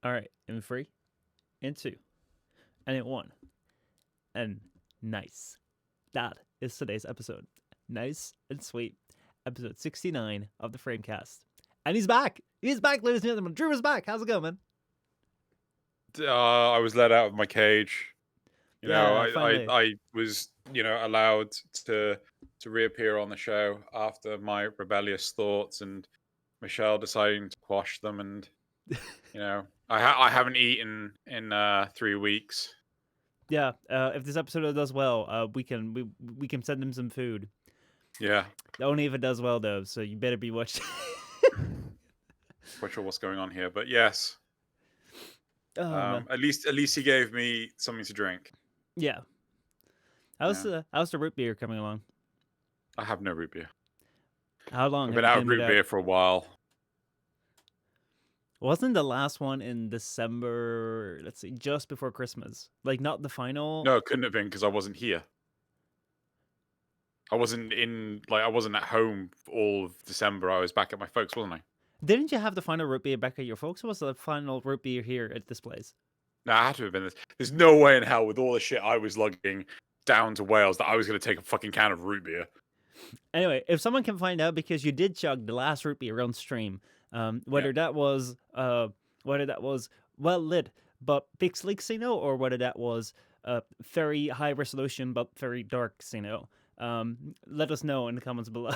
All right, in three, in two, and in one, and nice. That is today's episode. Nice and sweet. Episode 69 of the FrameCast. And he's back. He's back, ladies and gentlemen. Drew is back. How's it going, man? I was let out of my cage. Yeah, finally. I was, allowed to reappear on the show after my rebellious thoughts and Michelle deciding to quash them. And I haven't eaten in 3 weeks. Yeah, if this episode does well, we can send him some food. Yeah, Only if it does well, though. So you better be watching. quite sure what's going on here, but yes. Oh man. At least he gave me something to drink. Yeah. How's the root beer coming along? I have no root beer. How long I've have been you out of been root without? beer for a while. Wasn't the last one in December? Let's see, just before Christmas. Like not the final. No, it couldn't have been because I wasn't here. I wasn't at home for all of December. I was back at my folks, wasn't I? Didn't you have the final root beer back at your folks? Or was the final root beer here at this place? No, I had to have been this. There's no way in hell with all the shit I was lugging down to Wales that I was going to take a fucking can of root beer. Anyway, if someone can find out, because you did chug the last root beer on stream, whether that was well lit but pixely Xeno, or whether that was very high resolution but very dark Xeno, let us know in the comments below.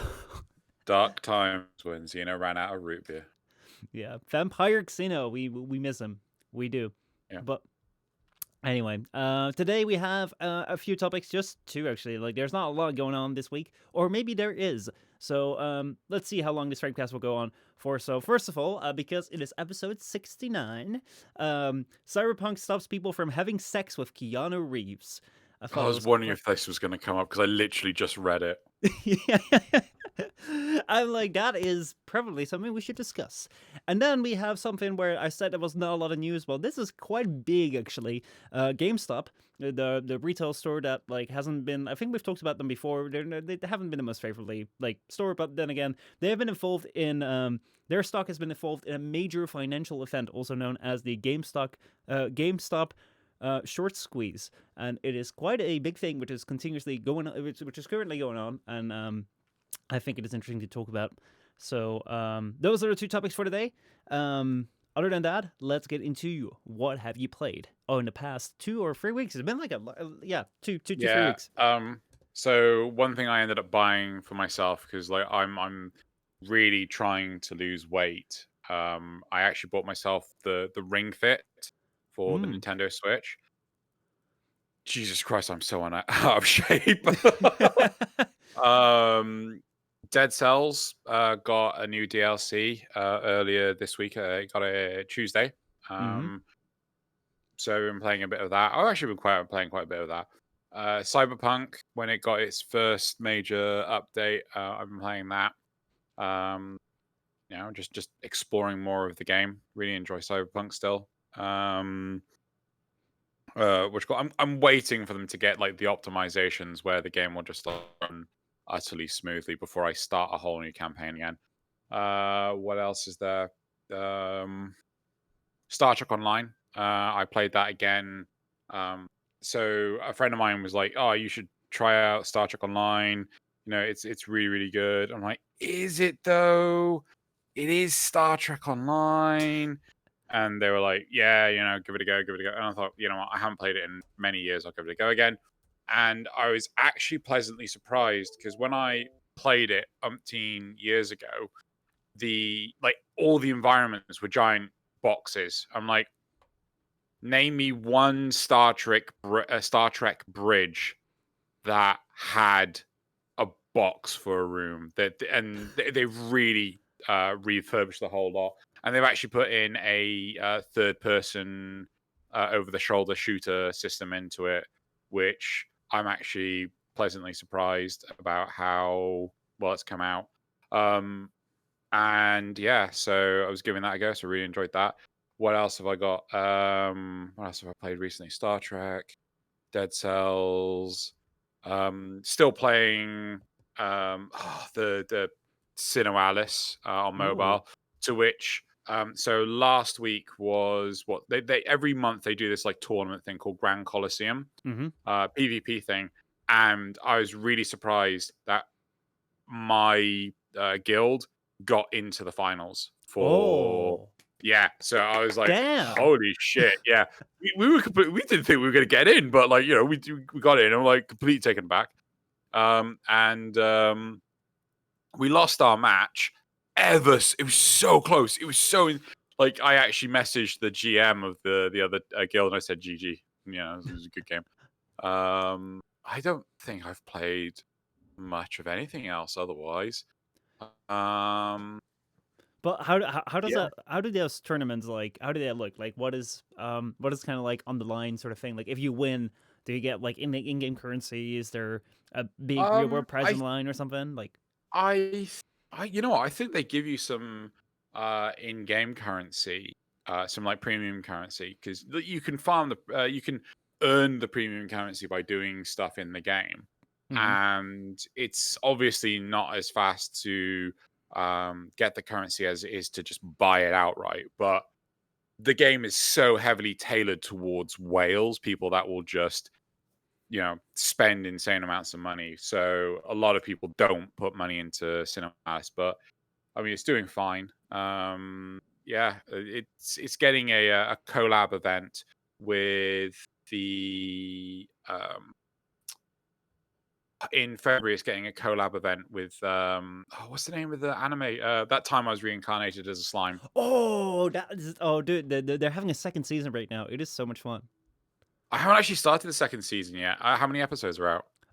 Dark times when Xeno ran out of root beer. Yeah, Vampire Xeno, we miss him, we do. Yeah. But anyway, today we have a few topics, just two actually. Like, there's not a lot going on this week, or maybe there is. So let's see how long this FrameCast will go on for. So first of all, because it is episode 69, Cyberpunk stops people from having sex with Keanu Reeves. I was wondering if this was going to come up because I literally just read it. Yeah. I'm like, that is probably something we should discuss. And then we have something where I said there was not a lot of news. Well, this is quite big, actually. GameStop, the retail store that like hasn't been. I think we've talked about them before. They haven't been the most favorably like store, but then again, they have been involved in. Their stock has been involved in a major financial event, also known as the GameStop Short Squeeze, and it is quite a big thing, which is continuously going on, which is currently going on, and I think it is interesting to talk about. So those are the two topics for today. Other than that, let's get into what have you played? Oh, in the past 2 or 3 weeks, it's been like 2 to 3 weeks. So one thing I ended up buying for myself because like I'm really trying to lose weight. I actually bought myself the Ring Fit for the Nintendo Switch. Jesus Christ, I'm so out of shape. Dead Cells got a new DLC earlier this week. It got a Tuesday. So I've been playing a bit of that. I've actually been playing quite a bit of that. Cyberpunk, when it got its first major update, I've been playing that. Just exploring more of the game. Really enjoy Cyberpunk still. I'm waiting for them to get like the optimizations where the game will just run utterly smoothly before I start a whole new campaign again. What else is there? Star Trek Online. I played that again. So a friend of mine was like, "Oh, you should try out Star Trek Online. It's really, really good." I'm like, "Is it though? It is Star Trek Online." And they were like, "Yeah, give it a go, give it a go." And I thought, you know what, I haven't played it in many years. I'll give it a go again. And I was actually pleasantly surprised because when I played it umpteen years ago, all the environments were giant boxes. I'm like, name me one Star Trek bridge that had a box for a room. And they've really refurbished the whole lot. And they've actually put in a third-person over-the-shoulder shooter system into it, which I'm actually pleasantly surprised about how well it's come out. And yeah, so I was giving that a go, so I really enjoyed that. What else have I got? What else have I played recently? Star Trek, Dead Cells. Still playing the Xeno on mobile, to which So last week was what they every month they do this like tournament thing called Grand Coliseum, Mm-hmm. PvP thing, and I was really surprised that my guild got into the finals for. Oh, Yeah, so I was like, damn. "Holy shit!" Yeah, we didn't think we were gonna get in, but like we got in. I'm like completely taken back. And we lost our match. It was so close. It was so like I actually messaged the GM of the other guild and I said, "GG." Yeah, it was a good game. I don't think I've played much of anything else otherwise. Um, But how does yeah. that how do those tournaments like how do they look like what is kind of like on the line sort of thing like if you win do you get like in-game currency is there a big real world prize I on the line or something like I you know what? I think they give you some in-game currency, some like premium currency because you can farm you can earn the premium currency by doing stuff in the game, mm-hmm. and it's obviously not as fast to get the currency as it is to just buy it outright. But the game is so heavily tailored towards whales, people that will just spend insane amounts of money. So a lot of people don't put money into cinemas, but I mean, it's doing fine. Yeah, it's getting a collab event with the in February. It's getting a collab event with what's the name of the anime? That time I was reincarnated as a slime. Oh, oh, dude, they're having a second season right now. It is so much fun. I haven't actually started the second season yet. How many episodes are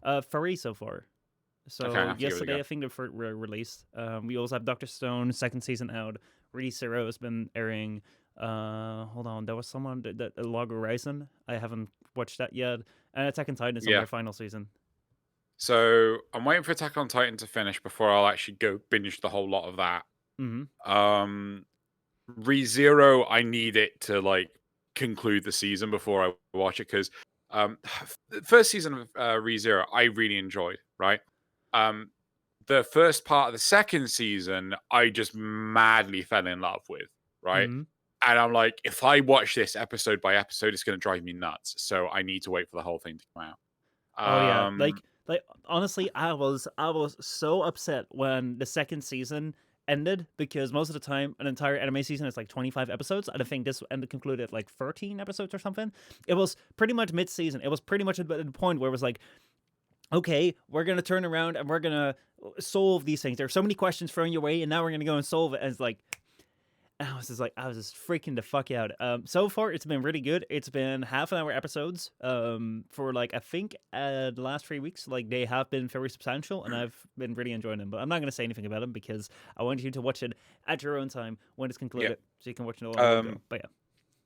out? 3 so far. Okay, I So have to give it a yesterday, go. I think the first released. We also have Doctor Stone second season out. Re Zero has been airing. Hold on, there was someone that Log Horizon. I haven't watched that yet. And Attack on Titan is on Yeah. their final season. So I'm waiting for Attack on Titan to finish before I'll actually go binge the whole lot of that. Mm-hmm. ReZero, I need it to like conclude the season before I watch it because the first season of ReZero I really enjoyed. Right, the first part of the second season I just madly fell in love with. Right, Mm-hmm. and I'm like, if I watch this episode by episode, it's going to drive me nuts. So I need to wait for the whole thing to come out. Oh yeah, Um, like honestly, I was so upset when the second season ended because most of the time an entire anime season is like 25 episodes. And I think this ended concluded at like 13 episodes or something. It was pretty much mid-season. It was pretty much at the point where it was like, okay, we're gonna turn around and we're gonna solve these things. There are so many questions thrown your way, and now we're gonna go and solve it. And it's like I was just freaking the fuck out. So far it's been really good. It's been half an hour episodes. For like I think the last 3 weeks, like they have been very substantial, and I've been really enjoying them. But I'm not gonna say anything about them because I want you to watch it at your own time when it's yeah. concluded, so you can watch it all in one go. But yeah.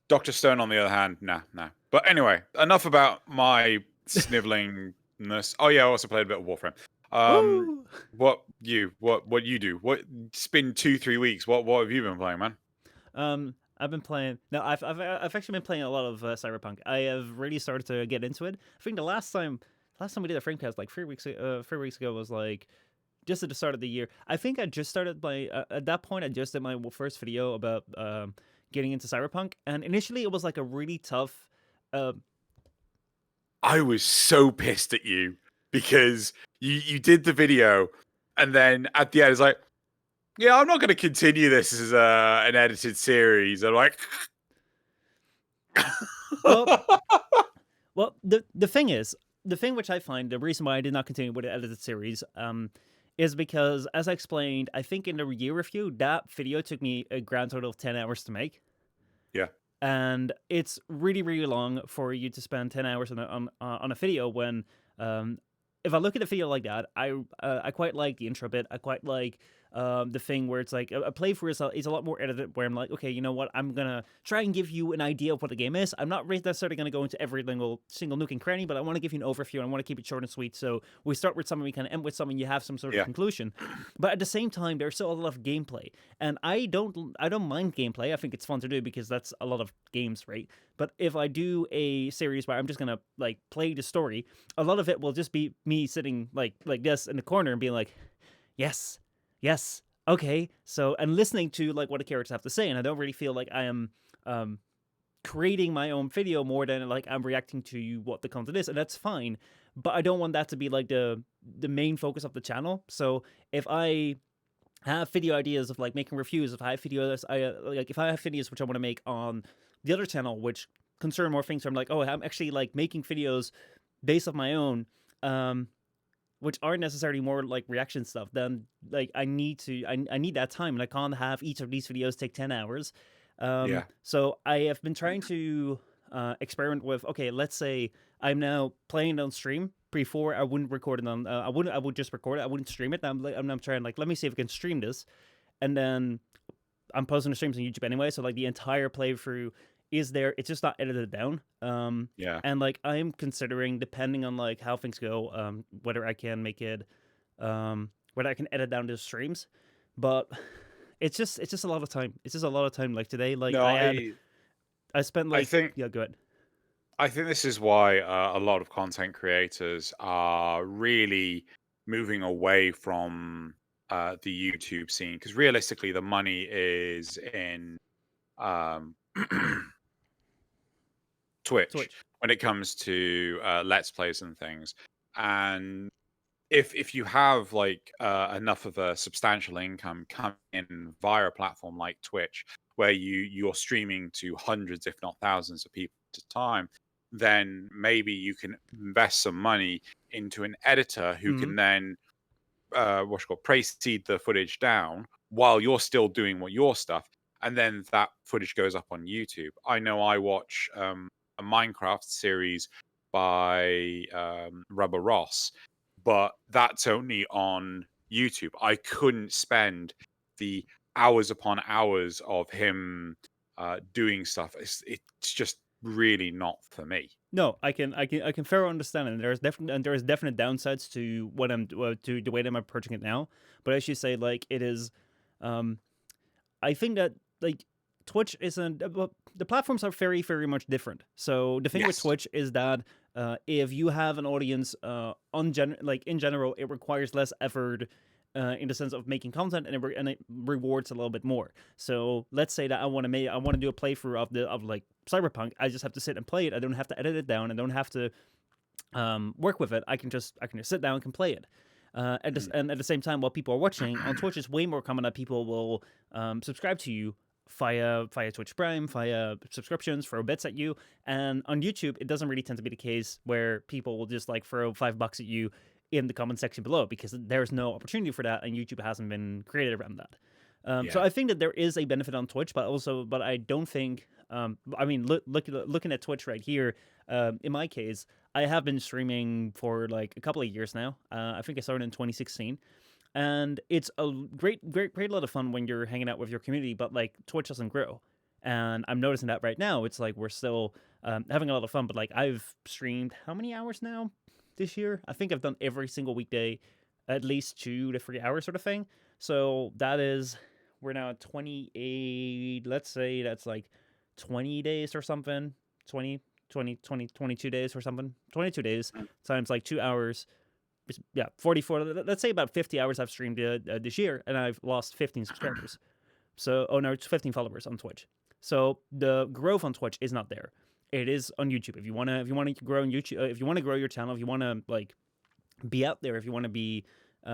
Dr. Stone, on the other hand, nah. But anyway, enough about my snivelingness. Oh yeah, I also played a bit of Warframe. Woo! What you do? It's been 2-3 weeks. What have you been playing, man? I've been playing. No, I've actually been playing a lot of Cyberpunk. I have really started to get into it. I think the last time we did a FrameCast like 3 weeks ago was like just at the start of the year. I think I just started my at that point I just did my first video about getting into Cyberpunk, and initially it was like a really tough. I was so pissed at you because you did the video, and then at the end it's like, yeah, I'm not going to continue this as an edited series. I'm like, Well, well, the thing is, the thing which I find the reason why I did not continue with the edited series, is because as I explained, I think in the year review that video took me a grand total of 10 hours to make. yeah, And it's really really long for you to spend 10 hours on a video when if I look at a video like that, I quite like the intro bit. I quite like the thing where it's like a playthrough is a lot more edited, where I'm like, okay, you know what, I'm gonna try and give you an idea of what the game is. I'm not really necessarily gonna go into every single nook and cranny, but I want to give you an overview. I want to keep it short and sweet, so we start with something, we kind of end with something, you have some sort of yeah. conclusion. But at the same time, there's still a lot of gameplay, and I don't mind gameplay. I think it's fun to do because that's a lot of games, right? But if I do a series where I'm just gonna like play the story, a lot of it will just be me sitting like this in the corner and being like, yes, okay, so and listening to like what the characters have to say, and I don't really feel like I am um creating my own video more than like I'm reacting to what the content is, and that's fine. But I don't want that to be like the main focus of the channel. So if I have video ideas of like making reviews, if I have videos, if I have videos which I want to make on the other channel, which concern more things, where I'm like, oh, I'm actually like making videos based off my own, um, which aren't necessarily more like reaction stuff. Then like I need that time, and I can't have each of these videos take 10 hours. Yeah. So I have been trying to experiment with. Okay, let's say I'm now playing it on stream. Before I wouldn't record it on. I would just record it. I wouldn't stream it. I'm trying like let me see if I can stream this, and then I'm posting the streams on YouTube anyway. So like the entire playthrough is there. It's just not edited down. Yeah. And like I'm considering, depending on like how things go, whether I can make it, whether I can edit down the streams. But it's just a lot of time. It's just a lot of time. Like today, like No, I spent I like think yeah, go ahead. I think this is why a lot of content creators are really moving away from the YouTube scene, because realistically, the money is in um, Twitch Twitch. when it comes to Let's Plays and things. And if you have like enough of a substantial income coming in via a platform like Twitch, where you're streaming to hundreds, if not thousands, of people at a time, then maybe you can invest some money into an editor who Mm-hmm. can then precede the footage down while you're still doing your stuff, and then that footage goes up on YouTube. I know I watch a Minecraft series by Rubber Ross, but that's only on YouTube. I couldn't spend the hours upon hours of him doing stuff. It's just really not for me. No, I can fairly understand it. And there is definite downsides to what I'm to the way that I'm approaching it now. But as you say, like it is, um, I think that like Twitch isn't. Well, the platforms are very much different. So the thing with Yes. Twitch is that if you have an audience, like in general, it requires less effort. In the sense of making content, and it rewards a little bit more. So let's say that I want to do a playthrough of like Cyberpunk. I just have to sit and play it. I don't have to edit it down. I don't have to work with it. I can just sit down and can play it. And at the same time, while people are watching on Twitch, it's way more common that people will subscribe to you via Twitch Prime, via subscriptions, throw bits at you. And on YouTube, it doesn't really tend to be the case where people will just like throw $5 at you in the comment section below, because there's no opportunity for that, and YouTube hasn't been created around that. So Yeah. I think that there is a benefit on Twitch, but I don't think. I mean, looking at Twitch right here, in my case, I have been streaming for like a couple of years now. I think I started in 2016, and it's a great lot of fun when you're hanging out with your community. But like Twitch doesn't grow, and I'm noticing that right now. It's like we're still having a lot of fun, but like I've streamed how many hours now this year? I think I've done every single weekday at least 2 to 3 hours sort of thing. So that is, we're now at 28. Let's say that's like 20 days or something. 22 days or something. 22 days times like 2 hours. Yeah, 44. Let's say about 50 hours I've streamed this year, and I've lost 15 subscribers. So, oh no, it's 15 followers on Twitch. So the growth on Twitch is not there. It is on YouTube. If you wanna grow on YouTube, if you wanna grow your channel, if you wanna like be out there, if you wanna be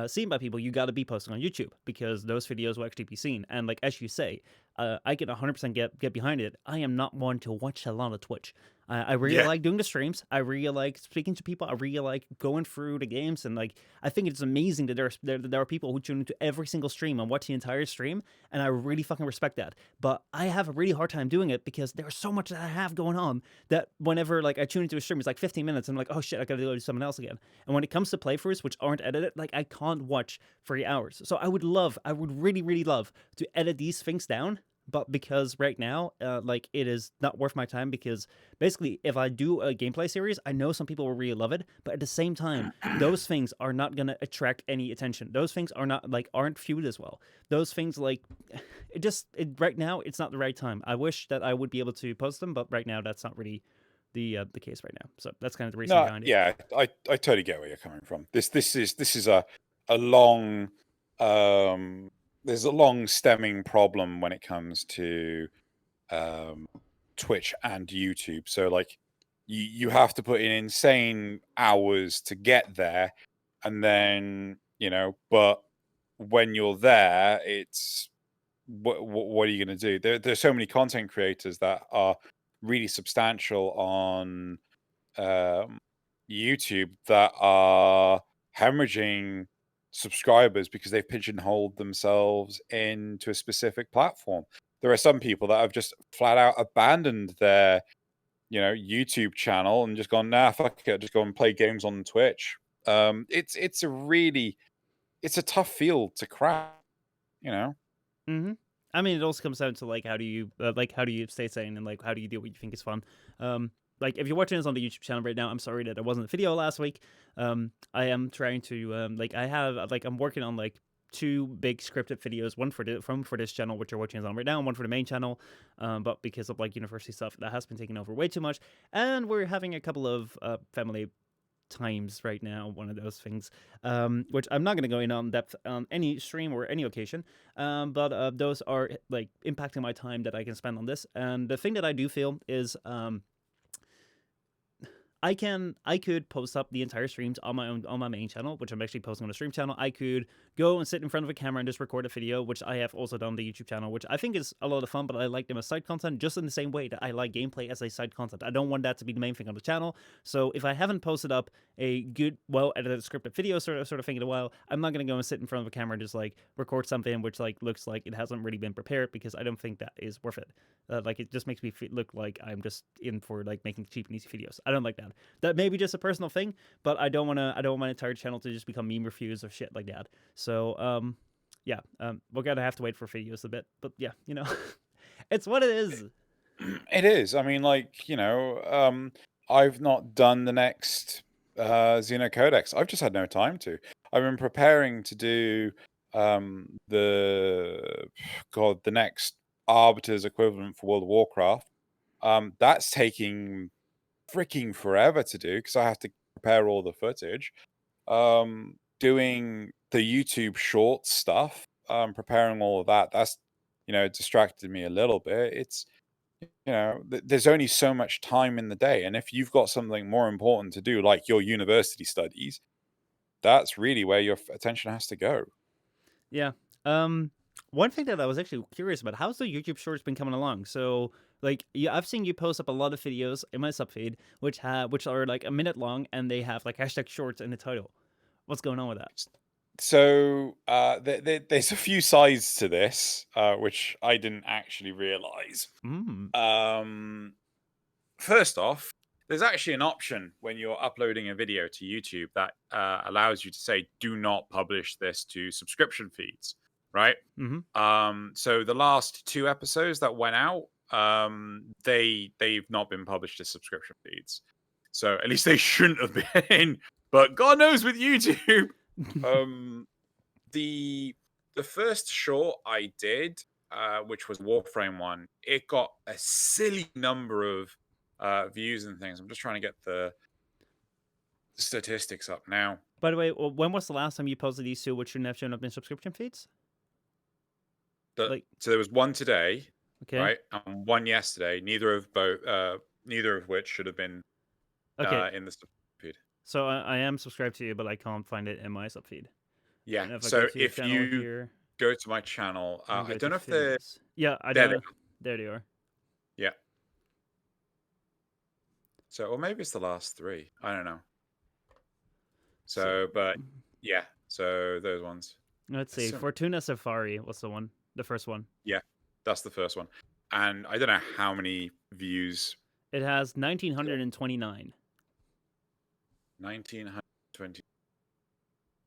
seen by people, you got to be posting on YouTube, because those videos will actually be seen. And like as you say, I can 100% get behind it. I am not one to watch a lot of Twitch. I really Yeah. like doing the streams. I really like speaking to people. I really like going through the games, and like I think it's amazing that there are people who tune into every single stream and watch the entire stream, and I really fucking respect that. But I have a really hard time doing it, because there's so much that I have going on that whenever like I tune into a stream, it's like 15 minutes, and I'm like, oh shit, I gotta go do something else again. And when it comes to playthroughs which aren't edited, like I can't watch 3 hours. So I would really love to edit these things down. But because right now, like it is not worth my time, because basically, if I do a gameplay series, I know some people will really love it. But at the same time, those things are not gonna attract any attention. Those things are not like aren't viewed as well. Those things like right now, it's not the right time. I wish that I would be able to post them, but right now, that's not really the case right now. So that's kind of the reason No, behind it. yeah, I totally get where you're coming from. This is a long there's a long stemming problem when it comes to Twitch and YouTube. So like you have to put in insane hours to get there, and then but when you're there, it's what are you going to do? There's so many content creators that are really substantial on YouTube that are hemorrhaging subscribers because they've pigeonholed themselves into a specific platform. There are some people that have just flat out abandoned their YouTube channel and just gone, nah, fuck it, just go and play games on Twitch. It's a tough field to crack, Mm-hmm. I mean, it also comes down to like how do you stay sane, and like how do you do what you think is fun. Like if you're watching this on the YouTube channel right now, I'm sorry that there wasn't a video last week. I am trying to I'm working on like 2 big scripted videos, one for this channel, which you're watching on right now, and one for the main channel. But because of like university stuff, that has been taking over way too much, and we're having a couple of family times right now, one of those things, which I'm not going to go in on depth on any stream or any occasion, but those are like impacting my time that I can spend on this. And the thing that I do feel is I could post up the entire streams on my main channel, which I'm actually posting on the stream channel. I could go and sit in front of a camera and just record a video, which I have also done on the YouTube channel, which I think is a lot of fun, but I like them as side content just in the same way that I like gameplay as a side content. I don't want that to be the main thing on the channel. So if I haven't posted up a good, well-edited scripted video sort of thing in a while, I'm not going to go and sit in front of a camera and just like record something which like looks like it hasn't really been prepared, because I don't think that is worth it. Like it just makes me look like I'm just in for like making cheap and easy videos. I don't like that. That may be just a personal thing, but I don't want my entire channel to just become meme reviews of shit like that. So we're gonna have to wait for videos a bit, but yeah, it's what it is. It is. I mean, like, I've not done the next Xeno Codex. I've just had no time to. I've been preparing to do the next Arbiter's equivalent for World of Warcraft. That's taking freaking forever to do because I have to prepare all the footage. Doing the YouTube short stuff, preparing all of that's distracted me a little bit. It's there's only so much time in the day, and if you've got something more important to do, like your university studies, that's really where your attention has to go. Yeah. One thing that I was actually curious about, how's the YouTube Shorts been coming along? So, like, yeah, I've seen you post up a lot of videos in my subfeed, which are like a minute long, and they have like hashtag Shorts in the title. What's going on with that? So there's a few sides to this, which I didn't actually realize. First off, there's actually an option when you're uploading a video to YouTube that allows you to say, do not publish this to subscription feeds, right? So the last 2 episodes that went out, they've not been published to subscription feeds. So at least they shouldn't have been. But God knows with YouTube. The first short I did, which was Warframe one, it got a silly number of views and things. I'm just trying to get the statistics up now. By the way, when was the last time you posted these 2, which shouldn't have shown up in subscription feeds? So there was one today, okay, right, and one yesterday. Neither of which should have been in the feed. So I am subscribed to you, but I can't find it in my subfeed. Yeah. So if you go to my channel, I don't know if they're... Yeah, I don't. There they are. Yeah. So, or maybe it's the last 3. I don't know. So, but yeah. So those ones. Let's see. Fortuna Safari was the first one. Yeah, that's the first one. And I don't know how many views. It has 1,929. 1,920.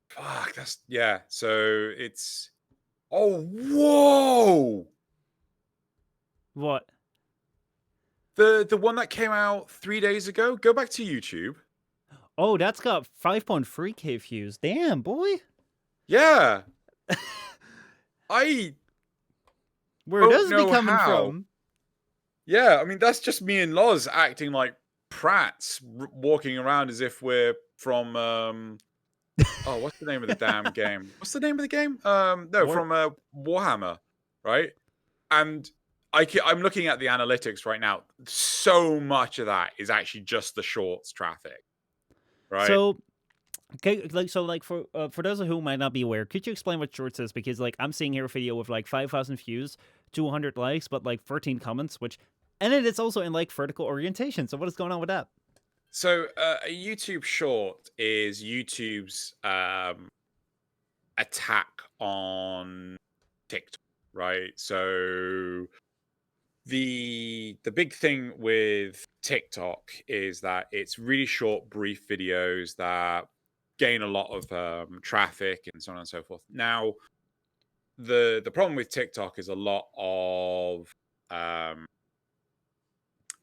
Fuck, that's... Yeah, so it's... Oh, whoa! What? The one that came out 3 days ago? Go back to YouTube. Oh, that's got 5.3k views. Damn, boy. Yeah. Where does it be coming from? Yeah, I mean, that's just me and Loz acting like prats, walking around as if we're from Oh, what's the name of the damn game? What's the name of the game? No, War from Warhammer, right? And I'm looking at the analytics right now. So much of that is actually just the shorts traffic, right? So, okay, like for those who might not be aware, could you explain what Shorts is? Because like I'm seeing here a video with like 5,000 views, 200 likes, but like 13 comments, and then it's also in like vertical orientation. So what is going on with that? So a YouTube short is YouTube's attack on TikTok, right? So the big thing with TikTok is that it's really short, brief videos that gain a lot of traffic and so on and so forth. Now, the problem with TikTok is a lot of um,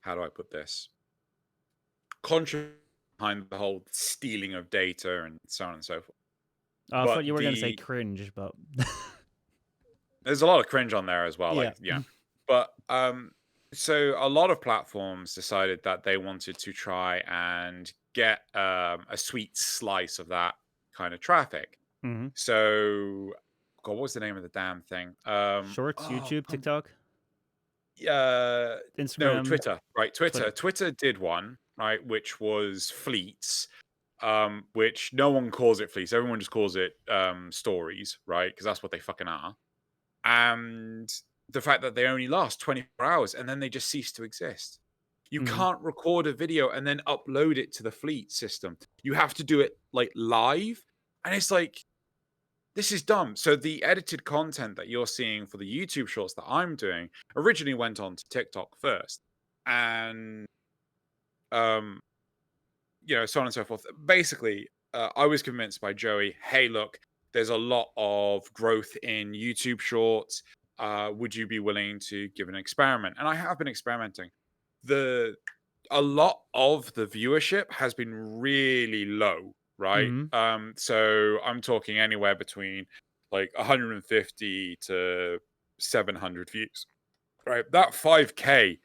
how do I put this? Controversy behind the whole stealing of data and so on and so forth. I thought you But were gonna say cringe, but there's a lot of cringe on there as well. yeah. Like, yeah. But so a lot of platforms decided that they wanted to try and get a sweet slice of that kind of traffic. Mm-hmm. So, God, what was the name of the damn thing? Shorts, YouTube, TikTok, No, Instagram, Twitter, right? Twitter. Twitter. Twitter did one, right, which was fleets, which no one calls it fleets. Everyone just calls it stories, right? Because that's what they fucking are. And the fact that they only last 24 hours and then they just cease to exist. You Mm-hmm. can't record a video and then upload it to the fleet system. You have to do it like live. And it's like, this is dumb. So the edited content that you're seeing for the YouTube shorts that I'm doing originally went on to TikTok first. And so on and so forth. Basically, I was convinced by Joey, hey, look, there's a lot of growth in YouTube shorts. Would you be willing to give an experiment? And I have been experimenting. A lot of the viewership has been really low, right? Mm-hmm. So I'm talking anywhere between like 150 to 700 views, right? That 5K,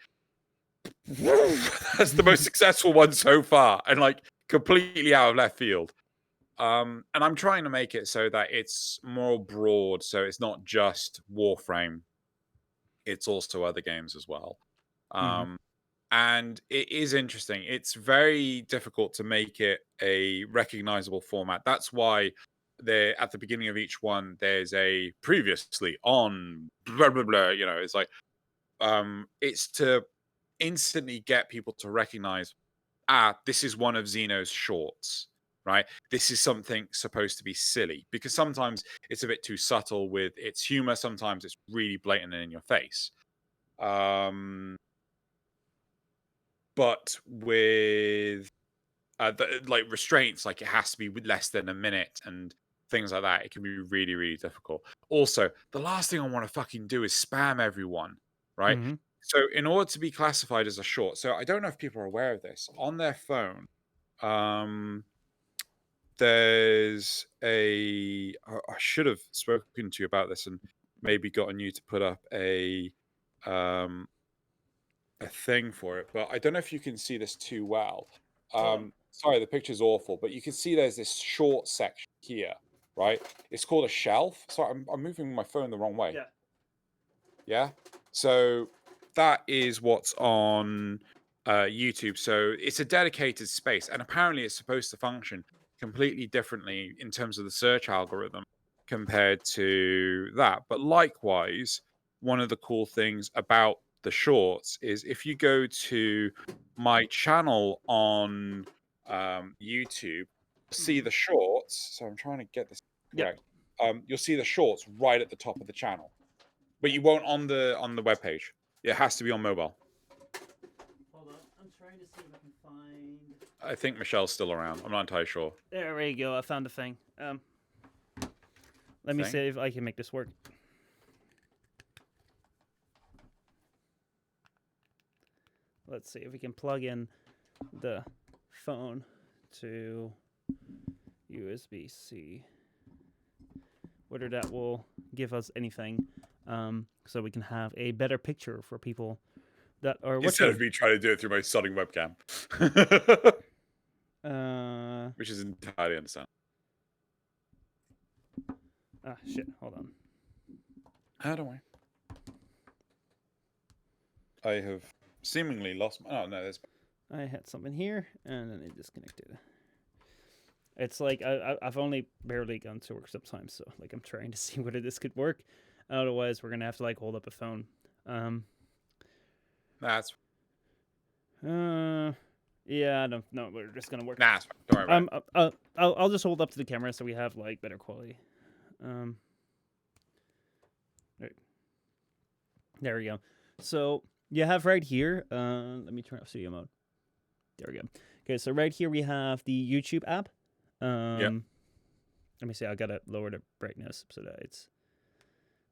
that's the most successful one so far, and like completely out of left field. And I'm trying to make it so that it's more broad, so it's not just Warframe, it's also other games as well. Mm-hmm. And it is interesting. It's very difficult to make it a recognizable format. That's why there at the beginning of each one there's a previously on blah blah blah. It's like it's to instantly get people to recognize, this is one of Xeno's shorts, right? This is something supposed to be silly, because sometimes it's a bit too subtle with its humor. Sometimes it's really blatant and in your face. But with like restraints, like it has to be with less than a minute and things like that, it can be really, really difficult. Also, the last thing I want to fucking do is spam everyone, right? Mm-hmm. So in order to be classified as a short, so I don't know if people are aware of this, on their phone, there's I should have spoken to you about this and maybe gotten you to put up a thing for it, but I don't know if you can see this too well. Sorry, the picture's awful, but you can see there's this short section here, right? It's called a shelf. Sorry, I'm moving my phone the wrong way. Yeah. Yeah. So that is what's on YouTube. So it's a dedicated space, and apparently it's supposed to function completely differently in terms of the search algorithm compared to that. But likewise, one of the cool things about the shorts is if you go to my channel on YouTube, see the shorts. So I'm trying to get this Yep. correct. You'll see the shorts right at the top of the channel, but you won't on the web page. It has to be on mobile. Hold on, I'm trying to see if I can find. I think Michelle's still around. I'm not entirely sure. There we go. I found the thing. Let me see if I can make this work. Let's see if we can plug in the phone to USB-C. Whether that will give us anything, so we can have a better picture for people that are Instead watching. of me trying to do it through my sodding webcam. Which is entirely understandable. shit. Hold on. Don't worry. I have seemingly lost my... Oh, no, there's... I had something here, and then it disconnected. It's like I've only barely gone to work sometimes, so like I'm trying to see whether this could work. Otherwise, we're gonna have to like hold up a phone. That's... Yeah, no, we're just gonna work. Nah, it's fine. Don't worry about it. I'll just hold up to the camera so we have like better quality. Right. There we go. So you have right here. Let me turn off studio mode. There we go. Okay, so right here we have the YouTube app. Let me see. I gotta lower the brightness so that it's.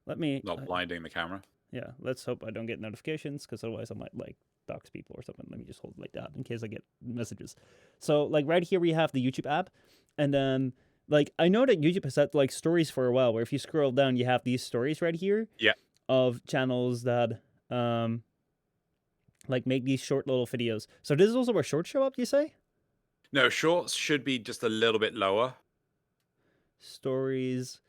Let me. Not blinding the camera. Yeah. Let's hope I don't get notifications, because otherwise I might like dox people or something. Let me just hold it like that in case I get messages. So like right here we have the YouTube app, and then like I know that YouTube has had like stories for a while, where if you scroll down you have these stories right here. Yeah. Of channels that like make these short little videos. So this is also where shorts show up, you say? No, shorts should be just a little bit lower. Stories.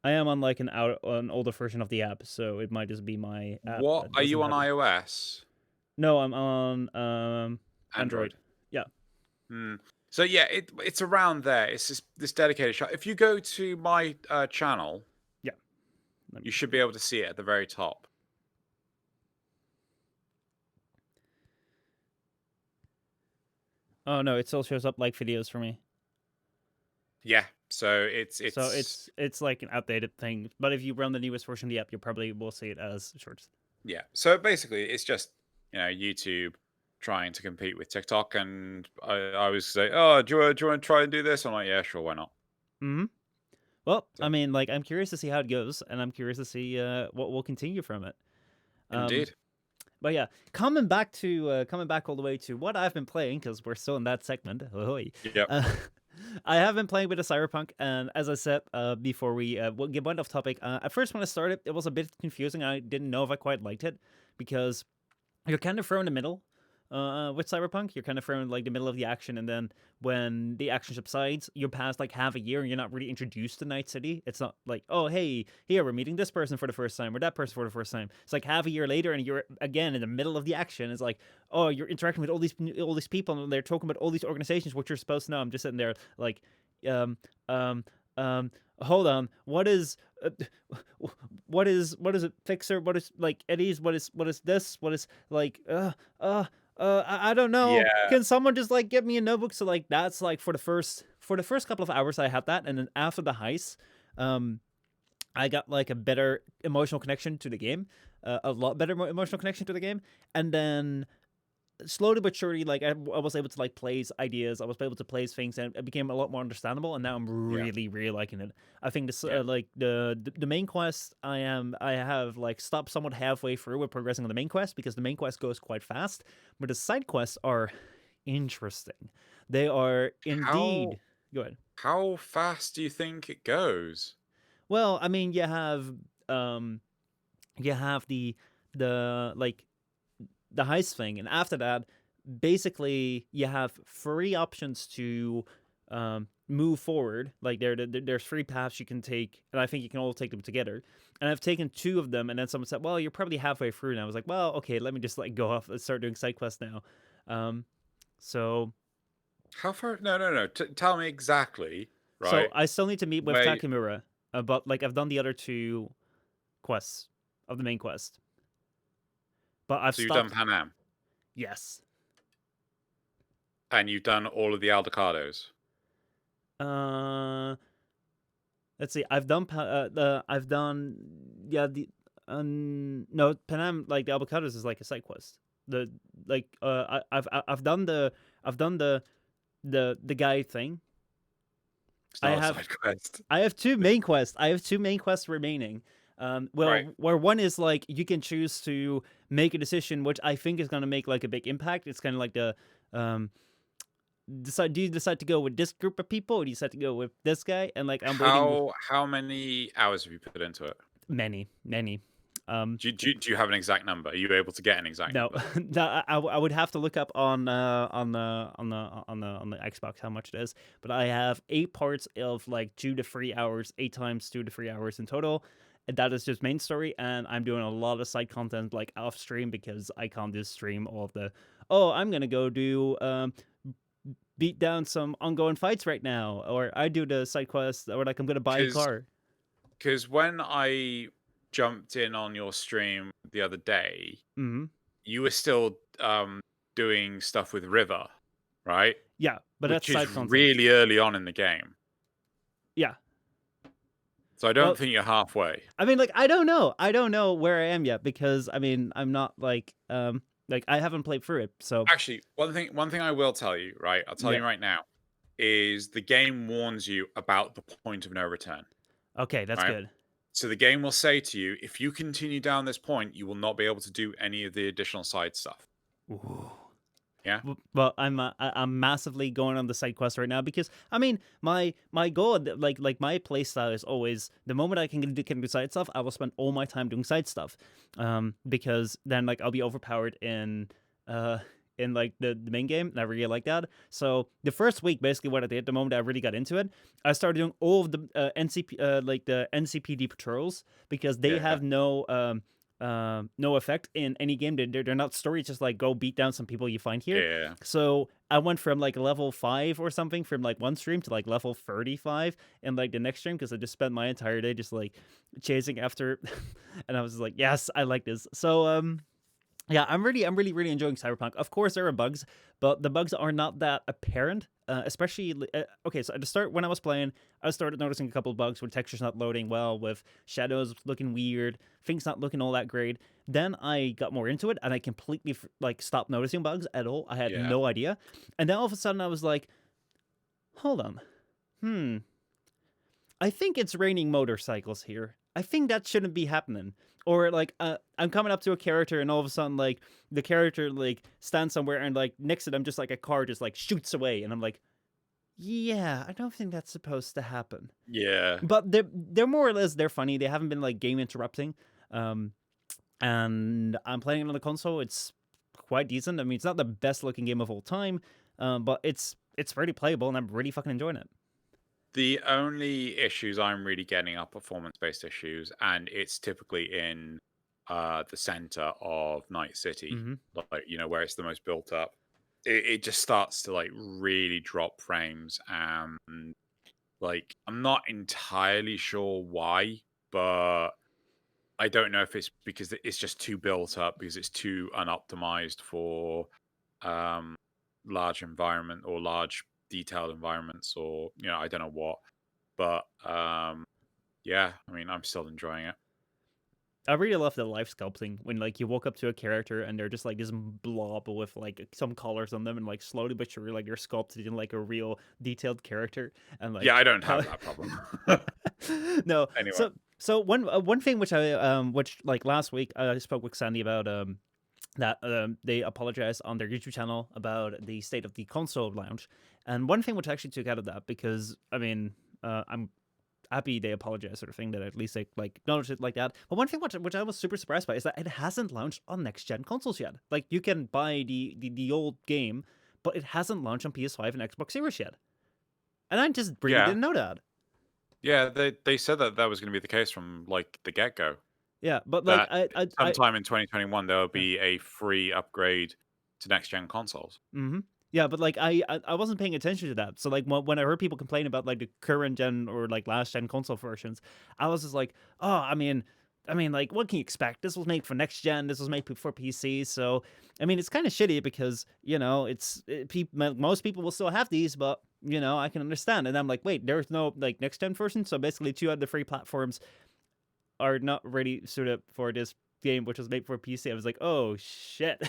I am on like an older version of the app, so it might just be my app. What are you on iOS? No, I'm on Android. Yeah. So yeah, it's around there. It's just this dedicated shot. If you go to my channel, you should be able to see it at the very top. Oh no, it still shows up like videos for me. Yeah, so it's like an outdated thing. But if you run the newest version of the app, you probably will see it as shorts. Yeah. So basically, it's just YouTube trying to compete with TikTok, and I was say, oh, do you want to try and do this? I'm like, yeah, sure, why not? Well, I mean, like, I'm curious to see how it goes, and I'm curious to see what will continue from it. Indeed. But yeah, coming back all the way to what I've been playing, because we're still in that segment. Yep. I have been playing with a Cyberpunk, and as I said before we went off topic, at first when I started, it was a bit confusing. I didn't know if I quite liked it, because you're kind of thrown in the middle. With Cyberpunk, you're kind of thrown in like the middle of the action, and then when the action subsides, you're past like half a year, and you're not really introduced to Night City. It's not like, oh hey, here we're meeting this person for the first time or that person for the first time. It's like half a year later, and you're again in the middle of the action. It's like, oh, you're interacting with all these people, and they're talking about all these organizations, which you're supposed to know. I'm just sitting there like, hold on, what is it, Fixer? What is like Eddie's? What is this? What is like I don't know. Yeah. Can someone just like get me a notebook? So like that's like for the first couple of hours I had that, and then after the heist, I got like a better emotional connection to the game, a lot better emotional connection to the game, and then slowly but surely, like I was able to like place ideas, I was able to place things, and it became a lot more understandable. And now I'm really liking it. I think this like the main quest, I have like stopped somewhat halfway through with progressing on the main quest, because the main quest goes quite fast, but the side quests are interesting. They are indeed. Go ahead. How fast do you think it goes? Well, I mean, you have the like the heist thing, and after that, basically you have 3 options to move forward. Like there's 3 paths you can take, and I think you can all take them together. And I've taken 2 of them, and then someone said, well, you're probably halfway through. And I was like, well, okay, let me just like go off and start doing side quests now. So how far? No. Tell me exactly. Right. So I still need to meet with Takemura, but like I've done the other 2 quests of the main quest. But I've you've done Panam? Yes. And you've done all of the Aldecados? Let's see. I've done no, Panam, like the Aldecados is like a side quest. I've done the guide thing. It's not a side quest. I have 2 main quests. I have 2 main quests remaining. Where one is like you can choose to make a decision, which I think is going to make like a big impact. It's kind of like the do you decide to go with this group of people, or do you decide to go with this guy? And like I'm waiting. How many hours have you put into it? Many. Do you have an exact number? Are you able to get an exact No, number? no, I would have to look up on the Xbox how much it is. But I have 8 parts of like 2 to 3 hours, 8 times 2 to 3 hours in total. And that is just main story, and I'm doing a lot of side content like off stream because I can't just stream all of the. Oh, I'm gonna go do beat down some ongoing fights right now, or I do the side quest, or like I'm gonna buy a car. Because when I jumped in on your stream the other day, Hmm. you were still doing stuff with River, right? Yeah, but that's Which is side content. really early on in the game. Yeah. So I don't Well, think you're halfway. I mean, like, I don't know where I am yet because I mean, I'm not like I haven't played through it. So Actually, one thing I will tell you, right? I'll tell yeah. you right now, is the game warns you about the point of no return, Okay, that's right? good. So the game will say to you, if you continue down this point, you will not be able to do any of the additional side stuff. Ooh. Yeah. Well, I'm massively going on the side quest right now because I mean my goal like my play style is always the moment I can do side stuff I will spend all my time doing side stuff, because then like I'll be overpowered in like the main game, and I really like that. So the first week, basically what I did, the moment I really got into it, I started doing all of the like the NCPD patrols because they Yeah. have no effect in any game. They're not stories. Just like go beat down some people you find here. Yeah. So I went from like level 5 or something from like one stream to like level 35 in like the next stream because I just spent my entire day just like chasing after, and I was just like, yes, I like this. So yeah, I'm really enjoying Cyberpunk. Of course, there are bugs, but the bugs are not that apparent. Especially, okay. So at the start, when I was playing, I started noticing a couple of bugs with textures not loading well, with shadows looking weird, things not looking all that great. Then I got more into it, and I completely like stopped noticing bugs at all. I had Yeah. no idea, and then all of a sudden, I was like, "Hold on, I think it's raining motorcycles here. I think that shouldn't be happening." Or like I'm coming up to a character and all of a sudden like the character like stands somewhere and like next to them just like a car just like shoots away and I'm like, yeah, I don't think that's supposed to happen. Yeah. But they're more or less they're funny. They haven't been like game interrupting. And I'm playing it on the console. It's quite decent. I mean, it's not the best looking game of all time, but it's really playable and I'm really fucking enjoying it. The only issues I'm really getting are performance-based issues, and it's typically in the center of Night City, Mm-hmm. like where it's the most built up. It just starts to like really drop frames, and like I'm not entirely sure why, but I don't know if it's because it's just too built up because it's too unoptimized for um, large environment or large detailed environments, or I don't know what. But yeah, I mean, I'm still enjoying it. I really love the life sculpting when like you walk up to a character and they're just like this blob with like some colors on them and like slowly but surely like you're sculpted in like a real detailed character and like Yeah, I don't have that problem. no. Anyway, So one thing which like last week I spoke with Sandy about that they apologized on their YouTube channel about the state of the console launch, and one thing which I actually took out of that because I mean I'm happy they apologize sort of thing that at least they like acknowledge it like that. But one thing which I was super surprised by is that it hasn't launched on next gen consoles yet. Like you can buy the old game, but it hasn't launched on PS5 and Xbox Series yet. And I just really yeah, didn't know that. yeah, they said that was going to be the case from like the get go. Yeah, but like That I sometime in 2021 there will yeah. be a free upgrade to next gen consoles. Mm-hmm. Yeah, but like I wasn't paying attention to that. So like when I heard people complain about like the current gen or like last gen console versions, I was just like, oh, I mean, like, what can you expect? This was made for next gen. This was made for PC. So, I mean, it's kind of shitty because most people will still have these, but I can understand. And I'm like, wait, there's no like next gen version. So basically, 2 out of the 3 platforms are not really suited for this game, which was made for PC. I was like, oh shit.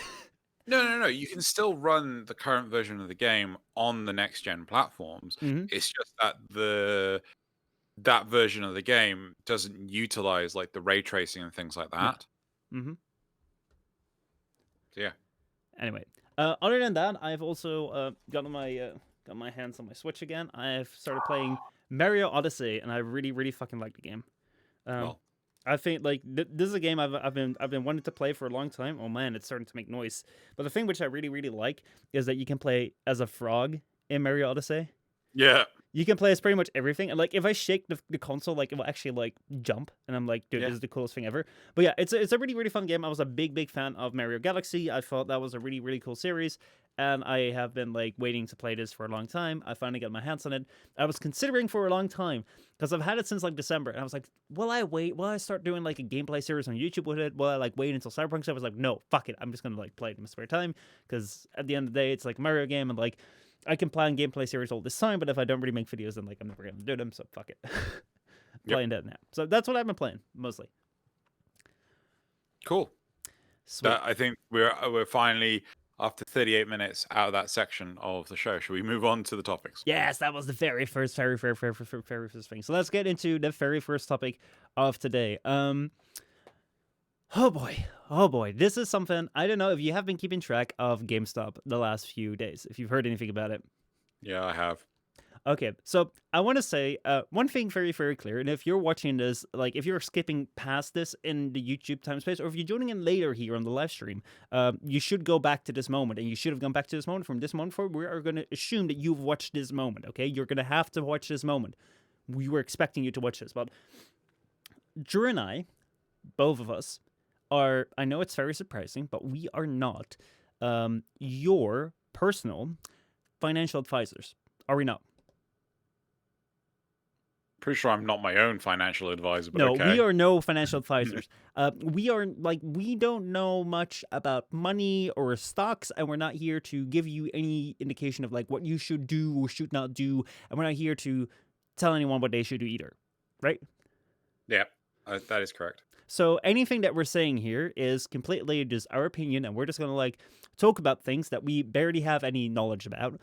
No. You can still run the current version of the game on the next gen platforms. Hmm. It's just that that version of the game doesn't utilize like the ray tracing and things like Yeah. that. Hmm. So, yeah. Anyway, other than that, I've also got my hands on my Switch again. I've started playing Mario Odyssey, and I really, really fucking like the game. Well, I think like this is a game I've been wanting to play for a long time. Oh man, it's starting to make noise. But the thing which I really like is that you can play as a frog in Mario Odyssey. Yeah. You can play as pretty much everything, and like if I shake the console, like it will actually like jump, and I'm like, dude, Yeah. this is the coolest thing ever. But yeah, it's a really fun game. I was a big fan of Mario Galaxy. I thought that was a really cool series, and I have been like waiting to play this for a long time. I finally got my hands on it. I was considering for a long time because I've had it since like December, and I was like, will I wait? Will I start doing like a gameplay series on YouTube with it? Will I like wait until Cyberpunk? So I was like, no, fuck it. I'm just gonna like play it in my spare time because at the end of the day, it's like a Mario game, and like I can plan gameplay series all this time, but if I don't really make videos, then like I'm never gonna do them. So fuck it. Playing that now. So that's what I've been playing mostly. Cool. Sweet. I think we're finally, after 38 minutes out of that section of the show, should we move on to the topics? Yes, that was the very first thing. So let's get into the very first topic of today. Oh boy, this is something I don't know if you have been keeping track of GameStop the last few days. If you've heard anything about it. Yeah, I have. Okay, so I want to say one thing very clear, and if you're watching this, like if you're skipping past this in the YouTube time space, or if you're joining in later here on the live stream, you should go back to this moment, and you should have gone back to this moment from this moment forward. We are going to assume that you've watched this moment, okay? You're going to have to watch this moment. We were expecting you to watch this, but Drew and I, both of us, are, I know it's very surprising, but we are not your personal financial advisors. Are we not? Pretty sure I'm not my own financial advisor, but no, okay. we are no financial advisors. We are like, we don't know much about money or stocks, and we're not here to give you any indication of like what you should do or should not do, and we're not here to tell anyone what they should do either, right? Yeah, that is correct. So anything that we're saying here is completely just our opinion, and we're just gonna like talk about things that we barely have any knowledge about.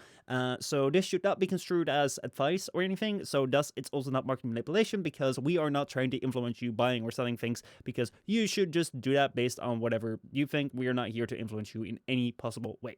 So this should not be construed as advice or anything. So thus, it's also not market manipulation because we are not trying to influence you buying or selling things because you should just do that based on whatever you think. We are not here to influence you in any possible way.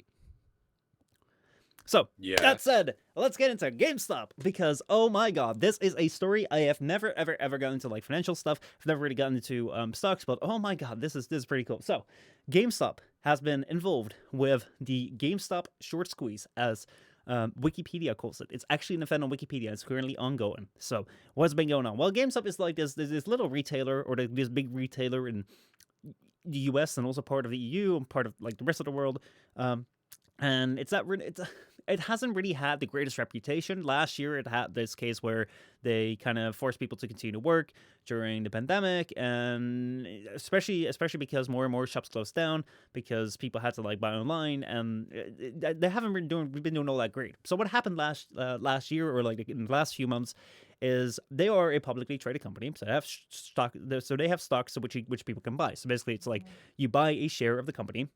So, that said, let's get into GameStop, because, oh my god, this is a story I have never, ever gotten into, like, financial stuff. I've never really gotten into stocks, but oh my god, this is pretty cool. So, GameStop has been involved with the GameStop Short Squeeze, as Wikipedia calls it. It's actually an event on Wikipedia. It's currently ongoing. So, what's been going on? Well, GameStop is like this little retailer, or this big retailer in the US and also part of the EU and part of, like, the rest of the world. And it's not really, it hasn't really had the greatest reputation. Last year, it had this case where they kind of forced people to continue to work during the pandemic, and especially because more and more shops closed down because people had to like buy online, and they haven't been doing all that great. So what happened last year, or like in the last few months, is they are a publicly traded company, so they have stock. So they have stocks which people can buy. So basically, it's like you buy a share of the company.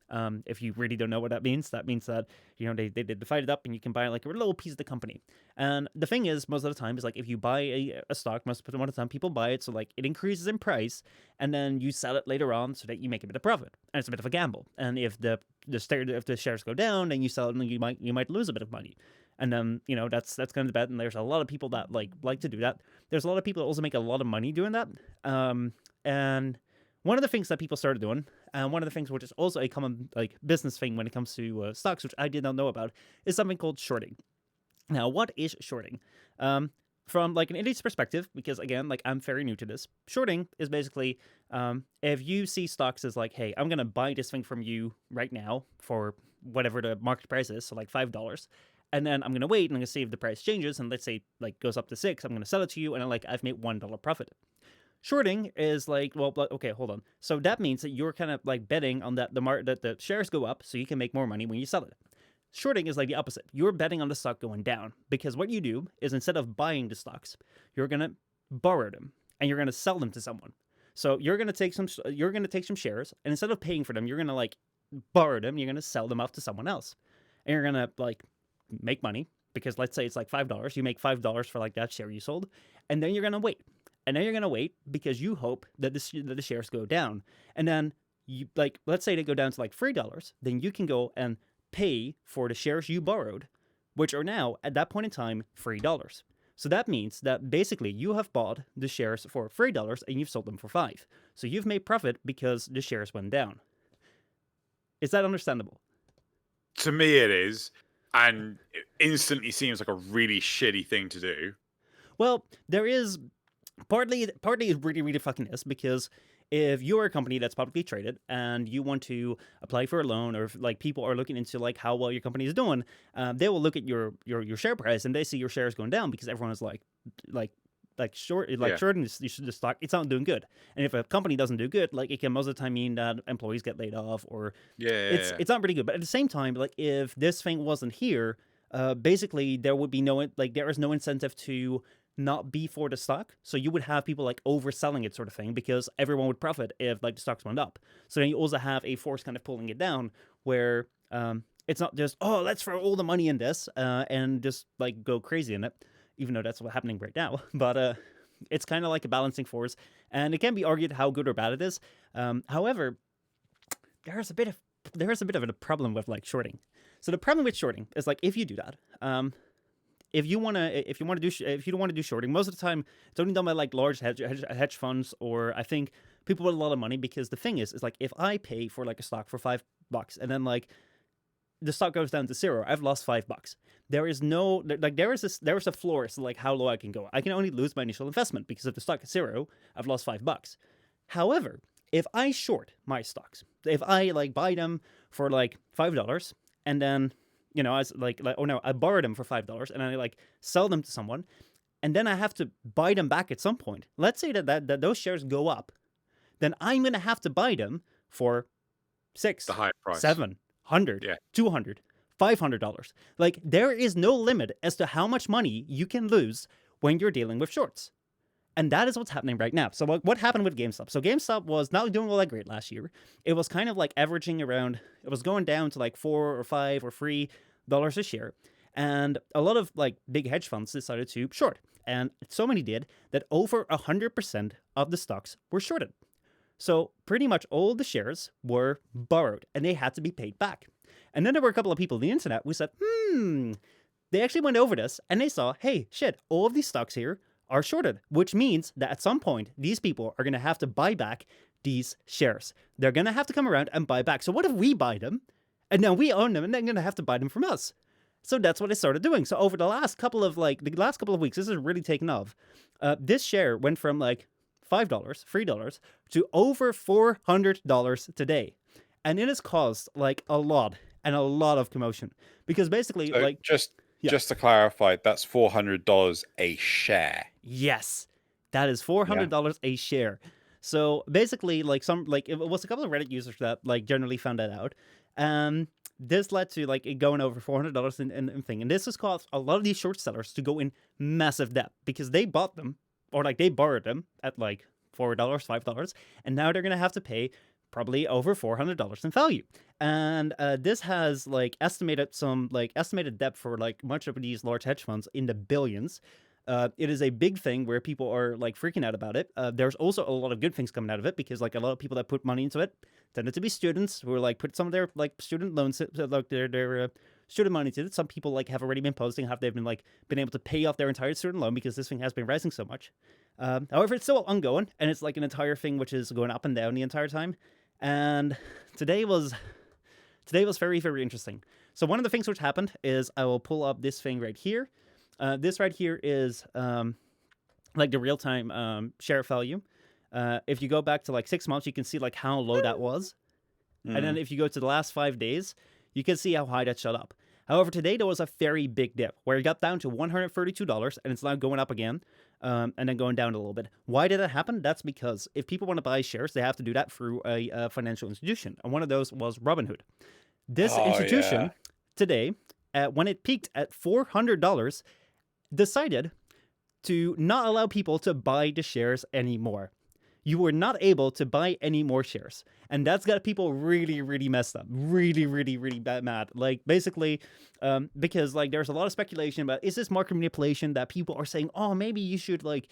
If you really don't know what that means that they divide it up and you can buy like a little piece of the company. And the thing is, most of the time is like if you buy a stock, most of the time people buy it, so like it increases in price, and then you sell it later on so that you make a bit of profit. And it's a bit of a gamble. And if the shares go down, then you sell it and you might lose a bit of money. And then, that's kind of the bet. And there's a lot of people that like to do that. There's a lot of people that also make a lot of money doing that. And one of the things that people started doing, and one of the things which is also a common like business thing when it comes to stocks, which I did not know about, is something called shorting. Now, what is shorting? From like an idiot's perspective, because again, like I'm very new to this, shorting is basically if you see stocks as like, hey, I'm gonna buy this thing from you right now for whatever the market price is, so like $5. And then I'm going to wait and I'm going to see if the price changes. And let's say like goes up to $6, I'm going to sell it to you. And I've made $1 profit. Shorting is like, well, okay, hold on. So that means that you're kind of like betting on that the shares go up so you can make more money when you sell it. Shorting is like the opposite. You're betting on the stock going down, because what you do is instead of buying the stocks, you're going to borrow them and you're going to sell them to someone. So you're going to take some shares, and instead of paying for them, you're going to like borrow them. You're going to sell them off to someone else, and you're going to like make money, because let's say it's like $5. You make $5 for like that share you sold, and then you're going to wait. And then you're going to wait because you hope that the shares go down. And then you like, let's say they go down to like $3, then you can go and pay for the shares you borrowed, which are now at that point in time $3. So that means that basically you have bought the shares for $3 and you've sold them for $5. So you've made profit because the shares went down. Is that understandable? To me, it is, and it instantly seems like a really shitty thing to do. Well, there is partly it really fucking is, because if you're a company that's publicly traded and you want to apply for a loan, or if like people are looking into like how well your company is doing, they will look at your share price and they see your shares going down because everyone is like shorting the stock. It's not doing good, and if a company doesn't do good, like it can most of the time mean that employees get laid off, or it's not really good. But at the same time, like if this thing wasn't here, basically there would be there is no incentive to not be for the stock. So you would have people like overselling it, sort of thing, because everyone would profit if like the stocks went up. So then you also have a force kind of pulling it down, where it's not just, oh, let's throw all the money in this and just like go crazy in it, even though that's what's happening right now. But it's kind of like a balancing force, and it can be argued how good or bad it is. However, there's a bit of a problem with like shorting. So the problem with shorting is like if you do that, if you don't want to do shorting, most of the time it's only done by like large hedge funds, or I think people with a lot of money. Because the thing is like if I pay for like a stock for $5 and then like the stock goes down to zero, I've lost $5. There is no there is a floor, so like how low I can go. I can only lose my initial investment, because if the stock is zero, I've lost $5. However, if I short my stocks, if I like buy them for like $5 and then I borrow them for $5 and I like sell them to someone, and then I have to buy them back at some point. Let's say that those shares go up, then I'm gonna have to buy them for the high price, $700, $200, $500. Like there is no limit as to how much money you can lose when you're dealing with shorts. And that is what's happening right now. So what happened with GameStop? So GameStop was not doing all that great last year. It was kind of like averaging around, it was going down to like $4 or $5 or $3 a share. And a lot of like big hedge funds decided to short. And so many did that over 100% of the stocks were shorted. So pretty much all the shares were borrowed and they had to be paid back. And then there were a couple of people on the internet who said, they actually went over this and they saw, hey, shit, all of these stocks here are shorted, which means that at some point, these people are going to have to buy back these shares. They're going to have to come around and buy back. So what if we buy them and now we own them and they're going to have to buy them from us? So that's what they started doing. So over the last couple of weeks, this has really taken off. This share went from like $5, $3 to over $400 today. And it has caused like a lot of commotion, because basically so just to clarify, that's $400 a share. Yes, that is $400 a share. So basically, like it was a couple of Reddit users that like generally found that out. This led to like it going over $400 in thing, and this has caused a lot of these short sellers to go in massive debt, because they bought them, or like they borrowed them at like $4, $5, and now they're gonna have to pay probably over $400 in value. And this has like estimated debt for like much of these large hedge funds in the billions. It is a big thing where people are like freaking out about it. There's also a lot of good things coming out of it, because like a lot of people that put money into it tended to be students who are like put some of their like student loans, like their student money into it. Some people like have already been posting how they've been able to pay off their entire student loan because this thing has been rising so much. However, it's still ongoing, and it's like an entire thing which is going up and down the entire time. And today was very, very interesting. So one of the things which happened is, I will pull up this thing right here. This right here is like the real-time share value. If you go back to like 6 months, you can see like how low that was. And then if you go to the last 5 days, you can see how high that shot up. However, today there was a very big dip where it got down to $132, and it's now going up again, and then going down a little bit. Why did that happen? That's because if people want to buy shares, they have to do that through a financial institution, and one of those was Robinhood. This institution today, when it peaked at $400, decided to not allow people to buy the shares anymore. You were not able to buy any more shares. And that's got people really, really messed up. Really, really, really mad. Like, basically, because, like, there's a lot of speculation about, is this market manipulation, that people are saying, oh, maybe you should, like,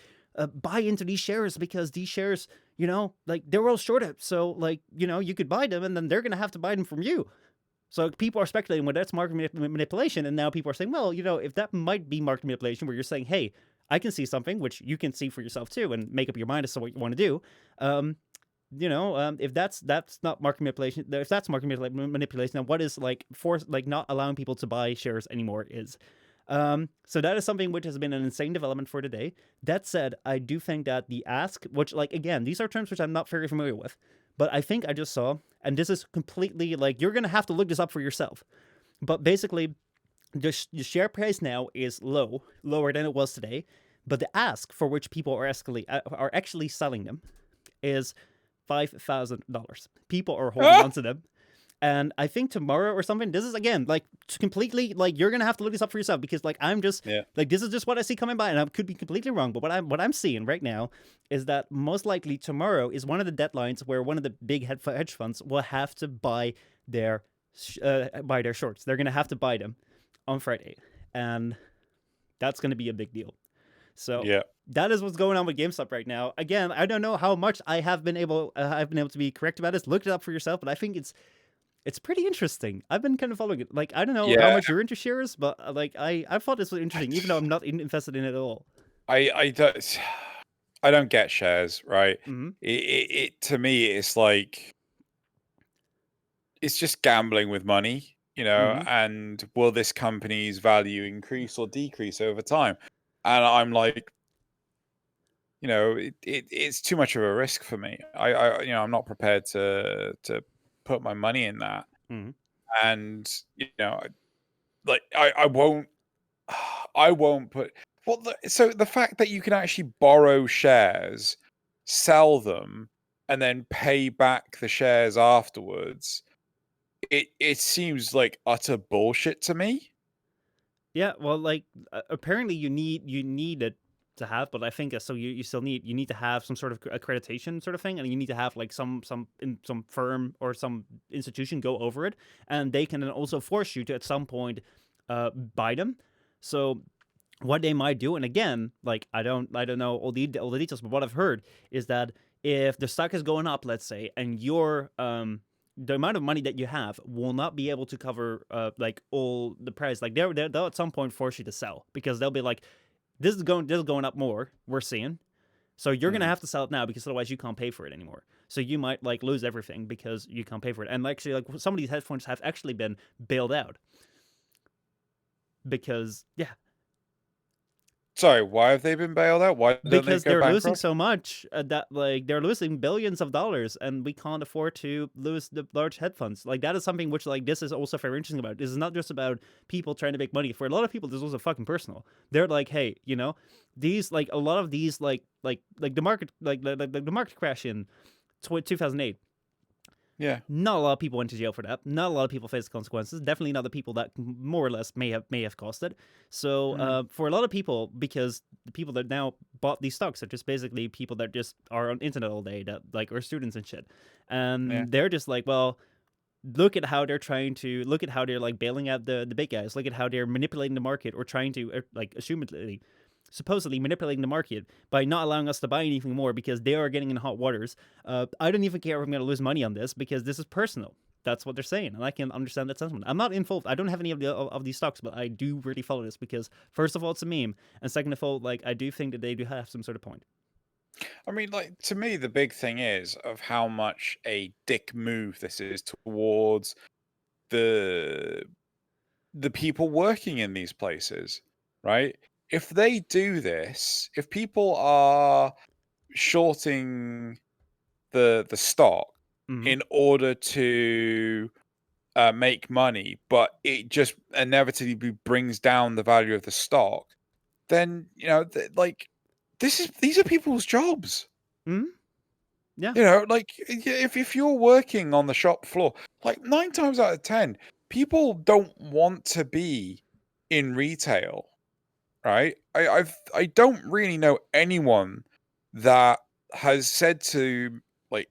buy into these shares because these shares, you know, like, they're all shorted. So, like, you know, you could buy them and then they're going to have to buy them from you. So people are speculating, well, that's market manipulation. And now people are saying, well, you know, if that might be market manipulation where you're saying, hey, I can see something which you can see for yourself too, and make up your mind as to what you want to do. If that's not market manipulation, if that's market manipulation, then what is like not allowing people to buy shares anymore is. So that is something which has been an insane development for today. That said, I do think that the ask, which like again, these are terms which I'm not very familiar with, but I think I just saw, and this is completely like you're gonna have to look this up for yourself. But basically, the share price now is lower than it was today, but the ask for which people are actually selling them is $5,000. People are holding onto them. And I think tomorrow or something, this is again like completely like you're gonna have to look this up for yourself, because like I'm just like this is just what I see coming by, and I could be completely wrong. But what I'm seeing right now is that most likely tomorrow is one of the deadlines where one of the big hedge funds will have to buy their shorts. They're gonna have to buy them on Friday, and that's gonna be a big deal. So that is what's going on with GameStop right now. Again, I don't know how much I've been able to be correct about this. Look it up for yourself, but I think it's pretty interesting. I've been kind of following it. Like, I don't know how much you're into shares, but like I thought this was interesting, even though I'm not invested in it at all. I don't get shares, right? Mm-hmm. It to me, it's like it's just gambling with money, and will this company's value increase or decrease over time? And I'm like, it's too much of a risk for me. I'm not prepared to put my money in that. Mm-hmm. And like I won't put. Well, so the fact that you can actually borrow shares, sell them, and then pay back the shares afterwards, it seems like utter bullshit to me. Yeah, well, like apparently you need it to have, but I think so. You still need to have some sort of accreditation sort of thing, and you need to have like some firm or some institution go over it, and they can then also force you to at some point buy them. So what they might do, and again, like I don't know all the details, but what I've heard is that if the stock is going up, let's say, and your the amount of money that you have will not be able to cover like all the price, like they'll at some point force you to sell, because they'll be like, this is going up more, we're seeing, so you're gonna have to sell it now, because otherwise you can't pay for it anymore. So you might like lose everything because you can't pay for it. And actually, like some of these hedge funds have actually been bailed out because Sorry, why have they been bailed out? Why don't because they go they're bankrupt? losing so much that like they're losing billions of dollars, and we can't afford to lose the large hedge funds. Like that is something which like this is also very interesting about. This is not just about people trying to make money. For a lot of people, this is also fucking personal. They're like, hey, these like a lot of these like the market the market crash in 2008. Yeah, not a lot of people went to jail for that. Not a lot of people faced consequences. Definitely not the people that more or less may have caused it. So for a lot of people, because the people that now bought these stocks are just basically people that just are on internet all day, that like are students and shit, and they're just like, well, look at how they're like bailing out the big guys. Look at how they're manipulating the market, or trying to like supposedly manipulating the market by not allowing us to buy anything more because they are getting in hot waters. I don't even care if I'm going to lose money on this because this is personal. That's what they're saying, and I can understand that sentiment. I'm not involved. I don't have any of these stocks, but I do really follow this because, first of all, it's a meme, and second of all, like I do think that they do have some sort of point. I mean, like, to me, the big thing is of how much a dick move this is towards the people working in these places, right? If they do this, if people are shorting the stock in order to make money, but it just inevitably brings down the value of the stock, then like these are people's jobs. Yeah. Like if you're working on the shop floor, like 9 times out of 10, people don't want to be in retail, right? I don't really know anyone that has said to like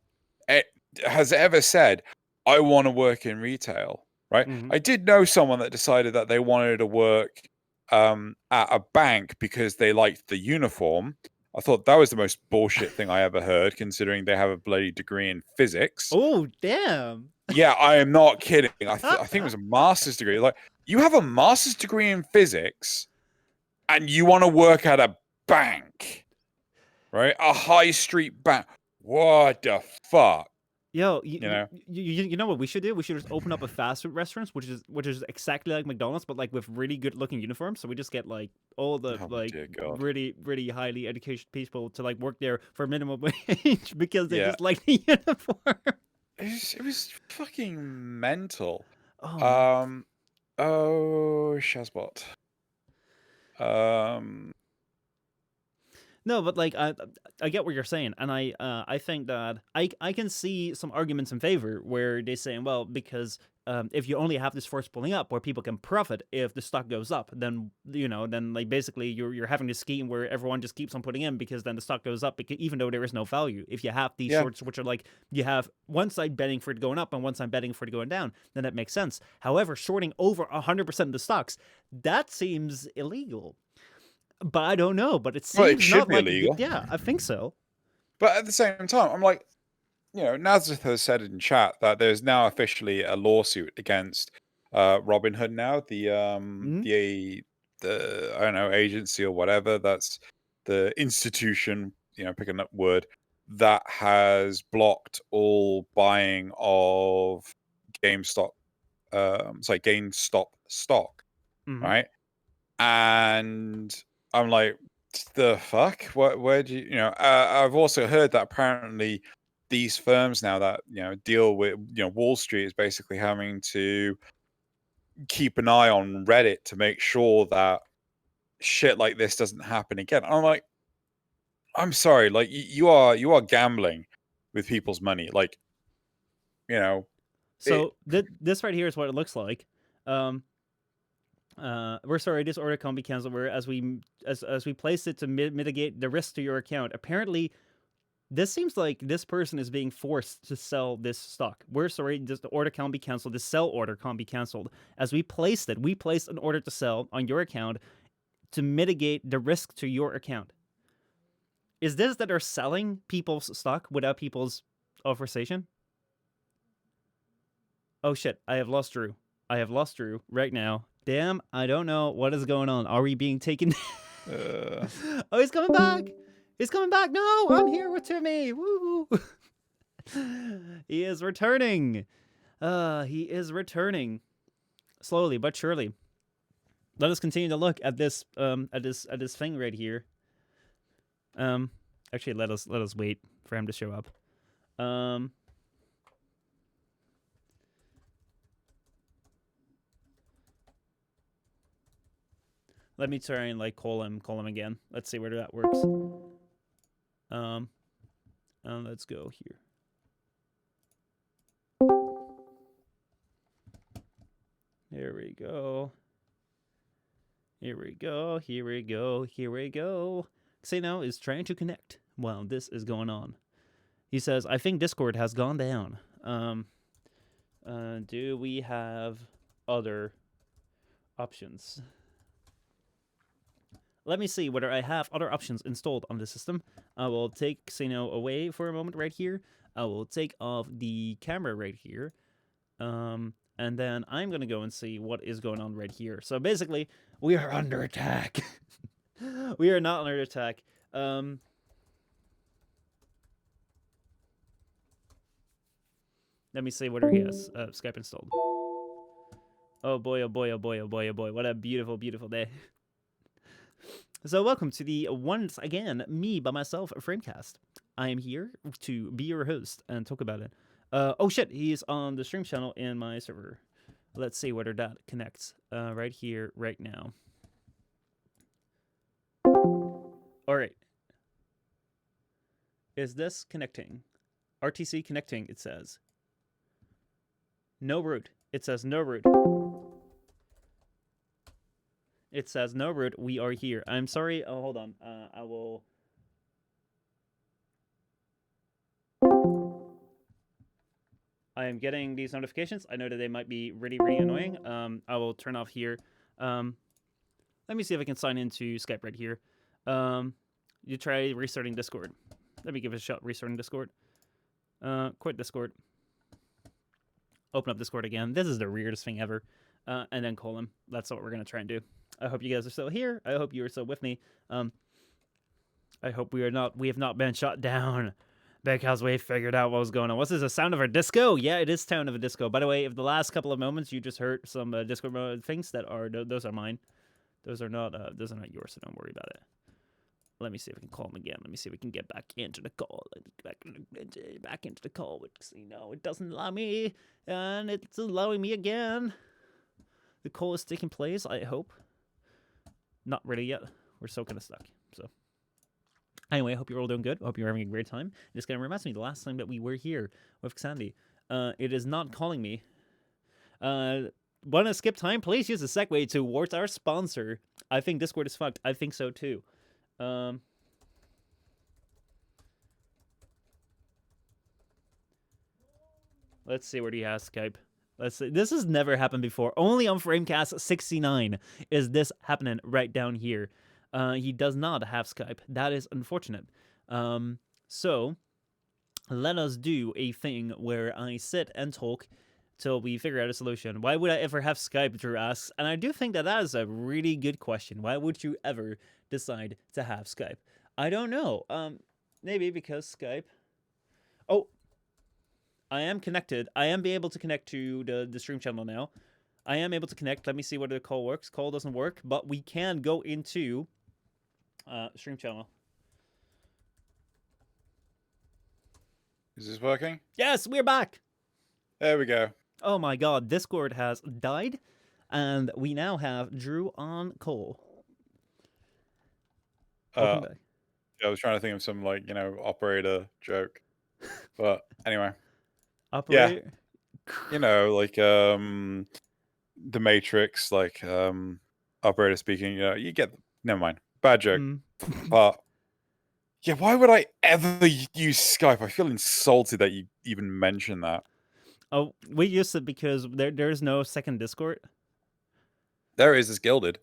has ever said, I want to work in retail, right? I did know someone that decided that they wanted to work at a bank because they liked the uniform. I thought that was the most bullshit thing I ever heard, considering they have a bloody degree in physics. Oh, damn. Yeah, I am not kidding. I think it was a master's degree. Like, you have a master's degree in physics, and you want to work at a bank, right? A high street bank. What the fuck? Yo, You know? you know what we should do? We should just open up a fast food restaurant, which is exactly like McDonald's, but like with really good looking uniforms. So we just get like all the Oh, like dear God. really highly educated people to like work there for minimum wage because they Yeah. just like the uniform. It was fucking mental. Oh, Oh, Shazbot. no, but like I get what you're saying, and I think that I can see some arguments in favor where they're saying, well, because if you only have this force pulling up where people can profit if the stock goes up, then then like basically you're having this scheme where everyone just keeps on putting in because then the stock goes up even though there is no value. If you have these Yeah. shorts which are like you have one side betting for it going up and one side betting for it going down, then that makes sense. However, shorting over 100% of the stocks, that seems illegal. But I don't know. But it Well, it seems should not be like illegal. yeah, I think so. But at the same time, I'm like, Nazareth has said in chat that there's now officially a lawsuit against Robinhood now, Mhm. the I don't know, agency or whatever, that's the institution, picking up word, that has blocked all buying of GameStop GameStop stock, Mhm. right? And I'm like, the fuck? Where do I've also heard that apparently these firms now that deal with Wall Street is basically having to keep an eye on Reddit to make sure that shit like this doesn't happen again. I'm like, I'm sorry, like you are gambling with people's money, like it. So this right here is what it looks like. Um, we're sorry, this order can't be canceled. Where as we place it to mitigate the risk to your account. Apparently, this seems like this person is being forced to sell this stock. We're sorry, the order can't be canceled. The sell order can't be canceled. As we placed an order to sell on your account to mitigate the risk to your account. Is this that they're selling people's stock without people's authorization? Oh shit, I have lost Drew. I have lost Drew right now. Damn, I don't know what is going on. Are we being taken? Uh, Oh, he's coming back. He's coming back. No, I'm here with Timmy. Woo! He is returning. He is returning slowly but surely. Let us continue to look at this at this thing right here. Actually, let us wait for him to show up. Let me try and like call him again. Let's see whether that works. Let's go here. Here we go. Here we go. Here we go. Here we go. Xeno is trying to connect while this is going on. He says, "I think Discord has gone down. Do we have other options?" Let me see whether I have other options installed on the system. I will take Xeno away for a moment right here. I will take off the camera right here. And then I'm going to go and see what is going on right here. So basically, we are under attack. We are not under attack. Let me see whether he has Skype installed. Oh boy, oh boy, oh boy, oh boy, oh boy. What a beautiful, beautiful day. So welcome to the once again me by myself FrameCast. I am here to be your host and talk about it. Oh shit, he's on the stream channel in my server. Let's see whether that connects right here, right now. All right. Is this connecting? RTC connecting, it says. No root. It says no root. It says no root. We are here. I'm sorry. Oh, hold on. I will. I am getting these notifications. I know that they might be really, really annoying. I will turn off here. Let me see if I can sign into Skype right here. You try restarting Discord. Let me give it a shot restarting Discord. Quit Discord. Open up Discord again. This is the weirdest thing ever. And then call him. That's what we're going to try and do. I hope you guys are still here. I hope you are still with me. I hope we have not been shut down because we figured out what was going on. What's this, a sound of a disco? Yeah, it is sound of a disco. By the way, if the last couple of moments you just heard some disco things, those are mine. Those are not yours, so don't worry about it. Let me see if we can call him again. Let me see if we can get back into the call. Back into the call. It doesn't allow me, and it's allowing me again. The call is taking place, I hope. Not really yet. We're still kind of stuck, so. Anyway, I hope you're all doing good. I hope you're having a great time. This kind of reminds me the last time that we were here with Xandy. It is not calling me. Want to skip time? Please use the segue towards our sponsor. I think Discord is fucked. I think so too. Let's see, where do you have Skype? Let's see. This has never happened before. Only on FrameCast 69 is this happening right down here. He does not have Skype. That is unfortunate. So let us do a thing where I sit and talk till we figure out a solution. Why would I ever have Skype, Drew asks? And I do think that is a really good question. Why would you ever decide to have Skype? I don't know. Maybe because Skype. Oh, I am connected. I am able to connect to the stream channel now. I am able to connect. Let me see whether the call works. Call doesn't work, but we can go into stream channel. Is this working? Yes, we're back. There we go. Oh my god, Discord has died, and we now have Drew on call. Welcome back. I was trying to think of some, like, operator joke. But anyway. Operator? Yeah. Like The Matrix, like operator speaking, you get, never mind. Bad joke. But yeah, why would I ever use Skype? I feel insulted that you even mentioned that. Oh, we used it because there's no second Discord. There is. It's Gilded.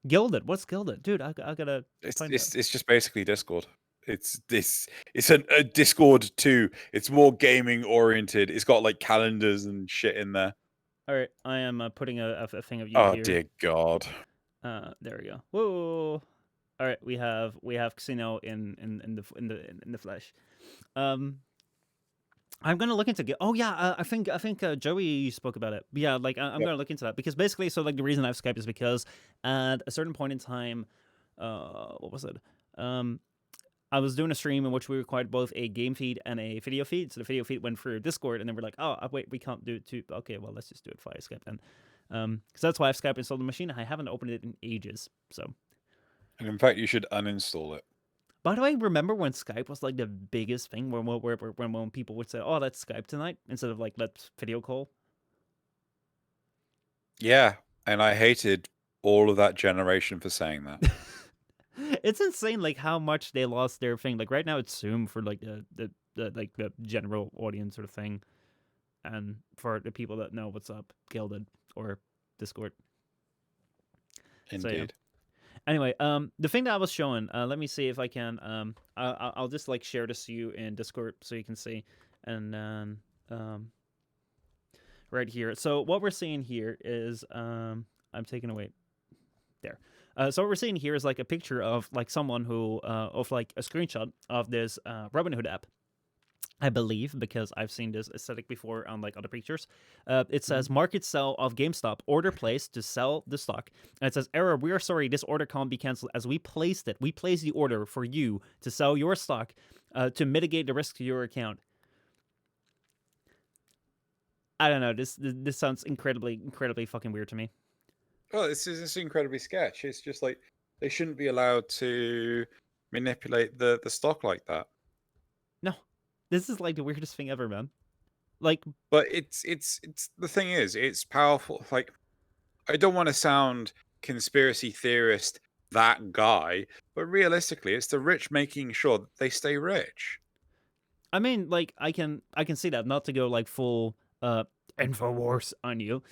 Gilded? What's Gilded? Dude, I gotta find it's just basically Discord. It's a Discord too. It's more gaming oriented. It's got like calendars and shit in there. All right, I am putting a thing of you here. Oh dear God. There we go. Whoa. All right, we have Xeno in the flesh. I'm gonna look into Oh yeah, I think Joey spoke about it. But yeah, like I'm gonna look into that because basically, so like the reason I have Skype is because at a certain point in time, what was it? I was doing a stream in which we required both a game feed and a video feed. So the video feed went through Discord, and then we're like, oh wait, we can't do it too. Okay, well let's just do it via Skype then. Because that's why I have Skype installed on the machine. I haven't opened it in ages, so. And in fact, you should uninstall it. By the way, remember when Skype was like the biggest thing when people would say, oh, let's Skype tonight, instead of like, let's video call? Yeah, and I hated all of that generation for saying that. It's insane, like, how much they lost their thing. Like, right now it's Zoom for like the general audience sort of thing. And for the people that know what's up, Gilded or Discord. Indeed. So, yeah. Anyway, the thing that I was showing, let me see if I can, I'll just like share this to you in Discord so you can see, and then, right here. So what we're seeing here is, I'm taking away, there. So what we're seeing here is like a picture of like someone who, of like a screenshot of this Robinhood app. I believe, because I've seen this aesthetic before on like other pictures. It says market sell of GameStop, order placed to sell the stock. And it says, error, we are sorry, this order can't be canceled as we placed it. We placed the order for you to sell your stock to mitigate the risk to your account. I don't know, this sounds incredibly fucking weird to me. Well, this is incredibly sketch. It's just like, they shouldn't be allowed to manipulate the stock like that. No. This is like the weirdest thing ever, man. Like, but it's the thing is, it's powerful. Like, I don't want to sound conspiracy theorist, that guy, but realistically, it's the rich making sure that they stay rich. I mean, like, I can see that, not to go like full InfoWars on you,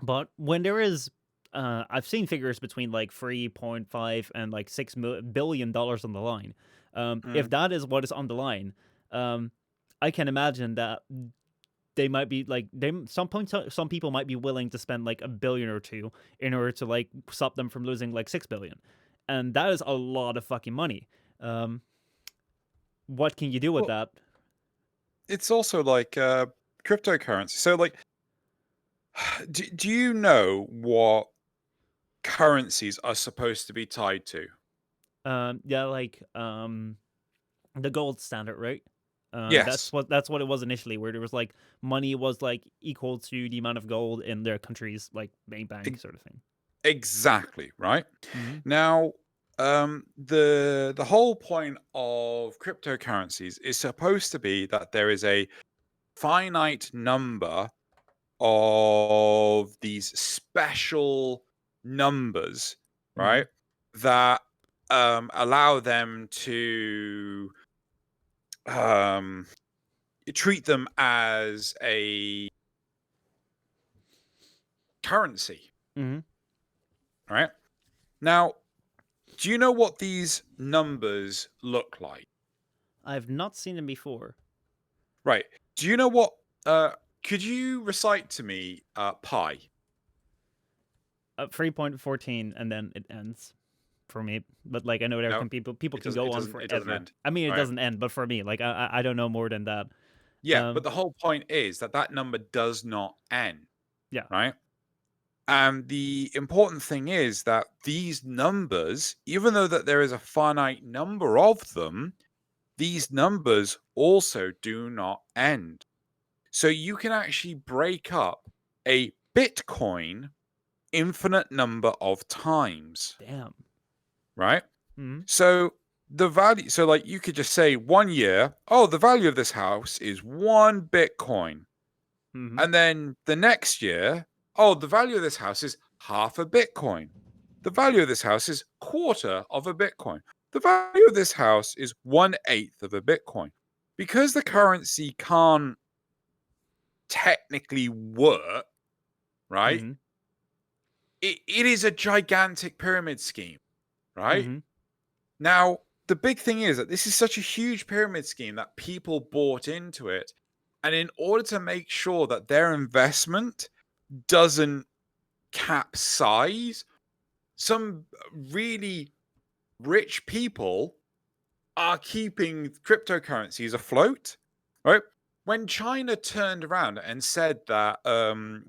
but when there is, I've seen figures between like 3.5 and like $6 billion on the line. If that is what is on the line, I can imagine that they might be like, some people might be willing to spend like $1 billion or $2 billion in order to like stop them from losing like $6 billion. and that is a lot of fucking money. Um, what can you do with that? It's also like cryptocurrency. So like, do you know what currencies are supposed to be tied to? Yeah, like the gold standard, right? Yes, That's what it was initially, where there was like money was like equal to the amount of gold in their country's like main bank, e- sort of thing. exactly, right? Mm-hmm. Now, the whole point of cryptocurrencies is supposed to be that there is a finite number of these special numbers, Mm-hmm. right? That allow them to um, treat them as a currency, Mm-hmm. right? Now, do you know what these numbers look like? I've not seen them before. Right. Do you know what? Could you recite to me pi? 3.14, and then it ends for me. But like I know there No, can people it can doesn't. go It on doesn't. It doesn't forever. end. I mean, it Right. doesn't end, but for me, like I don't know more than that. Yeah, but the whole point is that that number does not end. Yeah. Right. And the important thing is that these numbers, even though that there is a finite number of them, these numbers also do not end. So you can actually break up a Bitcoin infinite number of times, Damn. right? Mm-hmm. So the value, so like you could just say 1 year, oh, the value of this house is 1 Bitcoin. Mm-hmm. And then the next year, oh, the value of this house is half a Bitcoin. The value of this house is quarter of a Bitcoin. The value of this house is 1/8 of a Bitcoin. Because the currency can't technically work, right? Mm-hmm. It is a gigantic pyramid scheme, right? Mm-hmm. Now, the big thing is that this is such a huge pyramid scheme that people bought into it. And in order to make sure that their investment doesn't capsize, some really rich people are keeping cryptocurrencies afloat, right? When China turned around and said that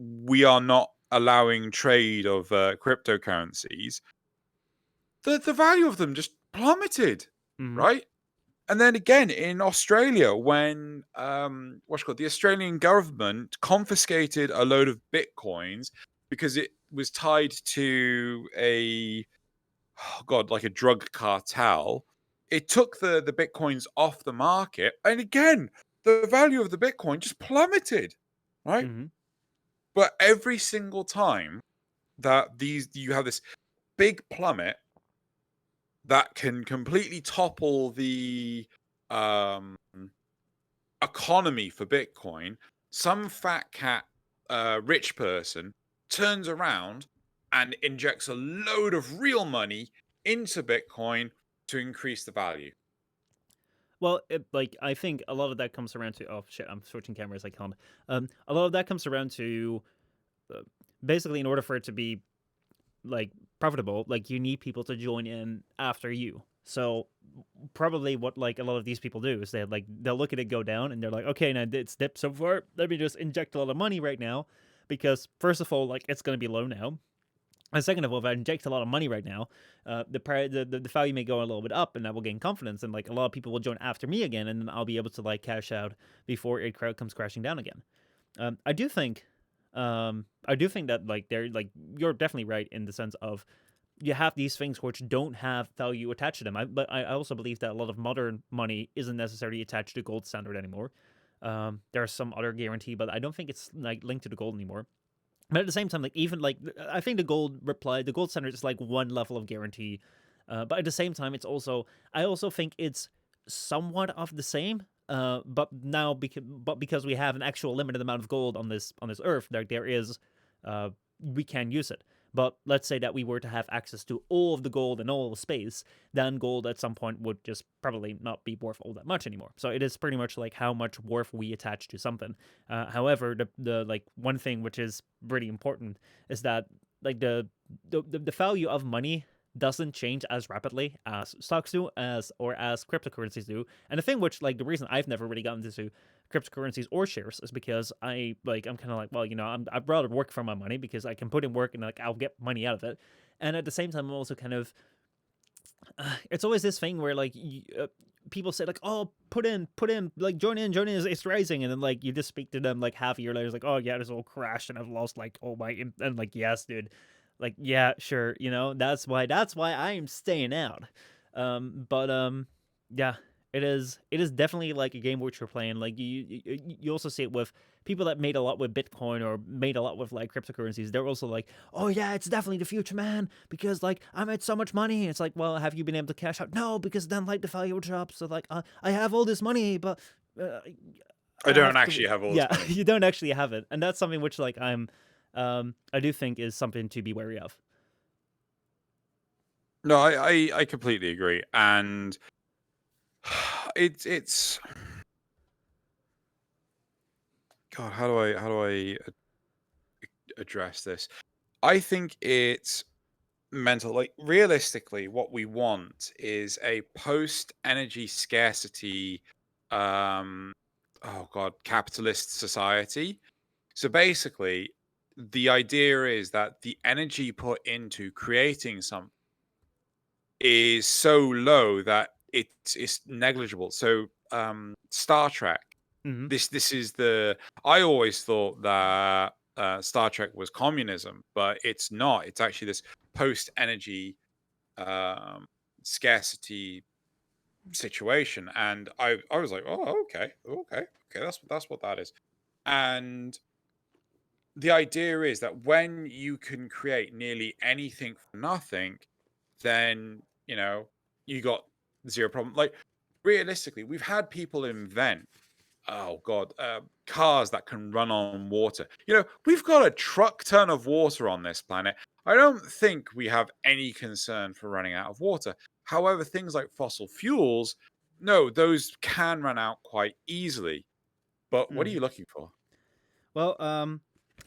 we are not allowing trade of cryptocurrencies, the value of them just plummeted, Mm-hmm. right? And then again in Australia, when what's it called, the Australian government confiscated a load of bitcoins because it was tied to a, oh god, like a drug cartel. It took the bitcoins off the market, and again, the value of the bitcoin just plummeted, right? Mm-hmm. But every single time that these you have this big plummet that can completely topple the um, economy for Bitcoin, some fat cat rich person turns around and injects a load of real money into Bitcoin to increase the value. Well, like I think a lot of that comes around to, oh shit, I'm switching cameras. I can't. A lot of that comes around to uh, basically in order for it to be like profitable, like you need people to join in after you. So probably what like a lot of these people do is they'll look at it go down and they're like, okay, now it's dipped so far. Let me just inject a lot of money right now, because first of all, like it's gonna be low now. And second of all, if I inject a lot of money right now, the value may go a little bit up, and I will gain confidence, and like a lot of people will join after me again, and then I'll be able to like cash out before it comes crashing down again. I do think, that like they're like you're definitely right in the sense of you have these things which don't have value attached to them. But I also believe that a lot of modern money isn't necessarily attached to gold standard anymore. There's some other guarantee, but I don't think it's like linked to the gold anymore. But at the same time, like even like I think the gold standard is like one level of guarantee. But at the same time, I also think it's somewhat of the same. But now because we have an actual limited amount of gold on this earth, there is, we can use it. But let's say that we were to have access to all of the gold in all of space, then gold at some point would just probably not be worth all that much anymore. So it is pretty much like how much worth we attach to something. However, the like one thing which is really important is that like the value of money doesn't change as rapidly as stocks do, as cryptocurrencies do. And the thing which, like, the reason I've never really gotten into cryptocurrencies or shares is because I'm kind of like, well, I'd rather work for my money because I can put in work and like I'll get money out of it. And at the same time, I'm also kind of it's always this thing where like people say like, oh, put in, like join in, it's rising, and then like you just speak to them like half a year later, it's like, oh yeah, this all crashed and I've lost like all my and like, yes, dude, like, yeah, sure, that's why I'm staying out. But yeah, it is definitely like a game which we're playing. Like you also see it with people that made a lot with Bitcoin or made a lot with like cryptocurrencies. They're also like, oh yeah, it's definitely the future, man, because like I made so much money. It's like, well, have you been able to cash out? No, because then like the value will drop. So like I have all this money, but uh, I I don't have to. actually have all this Yeah, money. you don't actually have it, and that's something which like I do think is something to be wary of. No, I completely agree, and it's God. How do I address this? I think it's mental. Like realistically, what we want is a post energy scarcity, um, oh God, capitalist society. So basically, the idea is that the energy put into creating something is so low that it's negligible. So Star Trek. Mm-hmm. This is the. I always thought that Star Trek was communism, but it's not. It's actually this post energy um, scarcity situation, and I was like, oh, okay. That's what that is, and the idea is that when you can create nearly anything for nothing, then you got zero problem. Like realistically, we've had people invent, oh god, cars that can run on water. We've got a truck ton of water on this planet. I don't think we have any concern for running out of water. However, things like fossil fuels, no, those can run out quite easily. But what are Mm-hmm. you looking for? Well,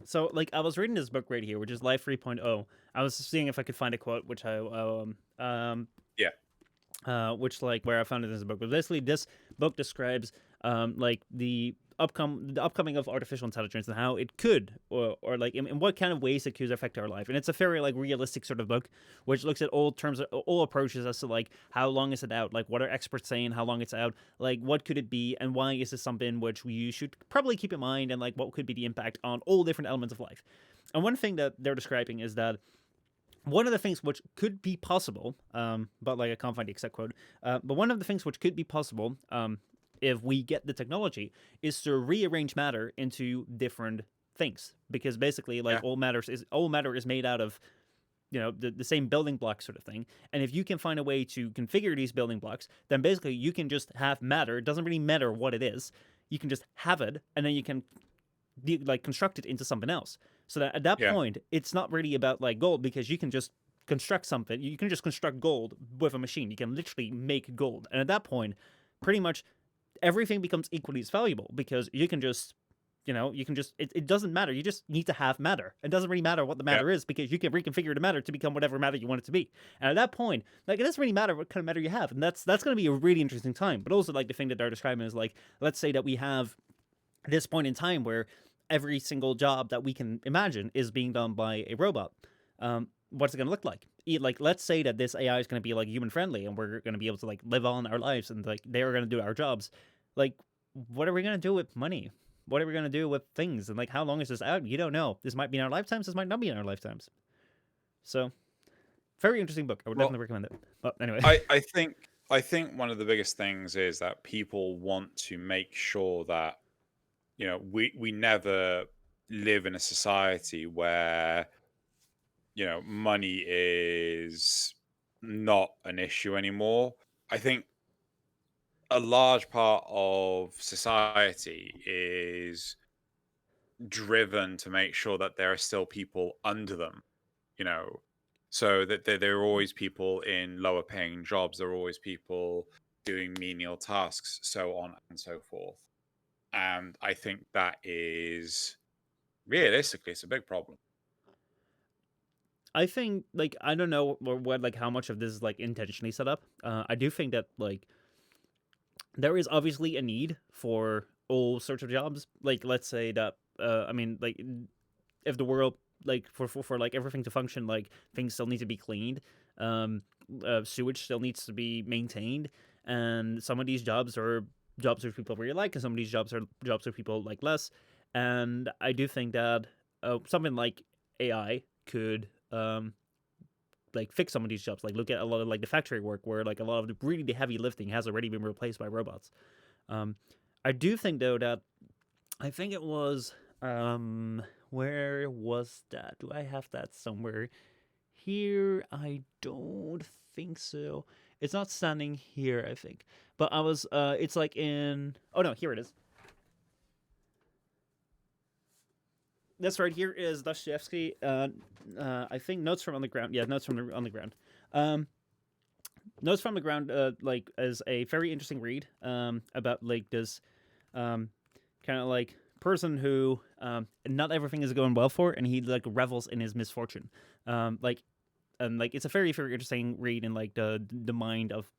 so like I was reading this book right here, which is Life 3.0. I was seeing if I could find a quote, which Yeah, which like where I found it in this book. But basically, this book describes like the upcoming of artificial intelligence and how it could or like in what kind of ways it could affect our life. And it's a very like realistic sort of book, which looks at all approaches as to like how long is it out, like what are experts saying, how long it's out, like what could it be, and why is this something which we should probably keep in mind, and like what could be the impact on all different elements of life. And one thing that they're describing is that one of the things which could be possible, but like I can't find the exact quote, but one of the things which could be possible, if we get the technology, is to rearrange matter into different things, because basically, like yeah, all matter is made out of the same building blocks sort of thing. And if you can find a way to configure these building blocks, then basically you can just have matter. It doesn't really matter what it is. You can just have it, and then you can like construct it into something else. So that at that yeah, point, it's not really about like gold, because you can just construct something. You can just construct gold with a machine. You can literally make gold, and at that point, pretty much everything becomes equally as valuable, because you can just it doesn't matter. You just need to have matter. It doesn't really matter what the yeah. matter is, because you can reconfigure the matter to become whatever matter you want it to be. And at that point, like, it doesn't really matter what kind of matter you have, and that's going to be a really interesting time. But also, like, the thing that they're describing is like, let's say that we have this point in time where every single job that we can imagine is being done by a robot. What's it going to look like? Like, let's say that this AI is going to be like human friendly, and we're going to be able to like live on our lives, and like they are going to do our jobs. Like, what are we going to do with money? What are we going to do with things? And like, how long is this out? You don't know. This might be in our lifetimes. This might not be in our lifetimes. So, very interesting book. I would Well, definitely recommend it. But anyway. I think one of the biggest things is that people want to make sure that we never live in a society where money is not an issue anymore. I think a large part of society is driven to make sure that there are still people under them, you know, so that there are always people in lower paying jobs, there are always people doing menial tasks, so on and so forth. And I think that is realistically, it's a big problem. I think like I don't know what like how much of this is like intentionally set up. I do think that like there is obviously a need for all sorts of jobs. Like let's say that I mean like if the world like for like everything to function, like things still need to be cleaned, sewage still needs to be maintained, and some of these jobs are jobs which people really like, and some of these jobs are jobs which people like less. And I do think that something like AI could like fix some of these jobs. Like look at a lot of like the factory work where like a lot of the really the heavy lifting has already been replaced by robots. Um, I do think though that I think it was where was that? Do I have that somewhere here? I don't think so. It's not standing here, I think. But I was it's like in oh no, here it is. This right here is Dostoevsky. I think notes from on the ground. Yeah, notes from on the ground. Um, notes from the ground. Like is a very interesting read. About like this, kind of like person who not everything is going well for, and he like revels in his misfortune. Like and like it's a very very interesting read in like the mind of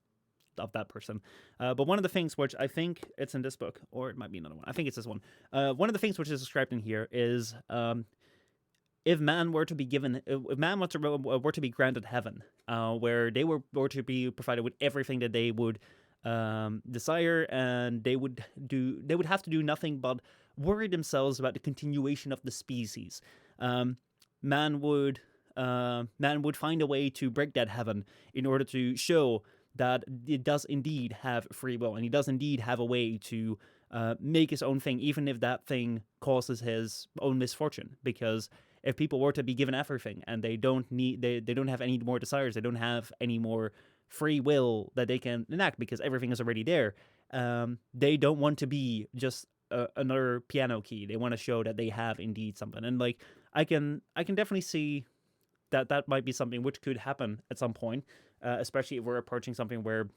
that person. But one of the things which I think it's in this book, or it might be another one. I think it's this one. One of the things which is described in here is if man were to be given, if man were to be granted heaven, where they were to be provided with everything that they would desire, and they would have to do nothing but worry themselves about the continuation of the species. Man would find a way to break that heaven in order to show that it does indeed have free will, and he does indeed have a way to make his own thing, even if that thing causes his own misfortune. Because if people were to be given everything and they don't have any more desires, they don't have any more free will that they can enact because everything is already there. They don't want to be just another piano key. They want to show that they have indeed something. And like I can definitely see that might be something which could happen at some point, especially if we're approaching something where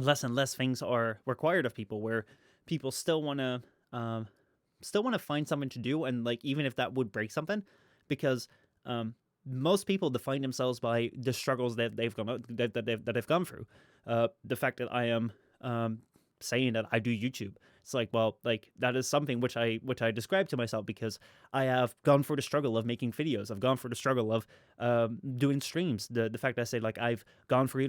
less and less things are required of people, where people still want to find something to do, and like even if that would break something, because most people define themselves by the struggles that they've gone through. The fact that I am saying that I do YouTube, it's like, well, like that is something which I describe to myself because I have gone through the struggle of making videos. I've gone through the struggle of doing streams. The fact that I say like I've gone through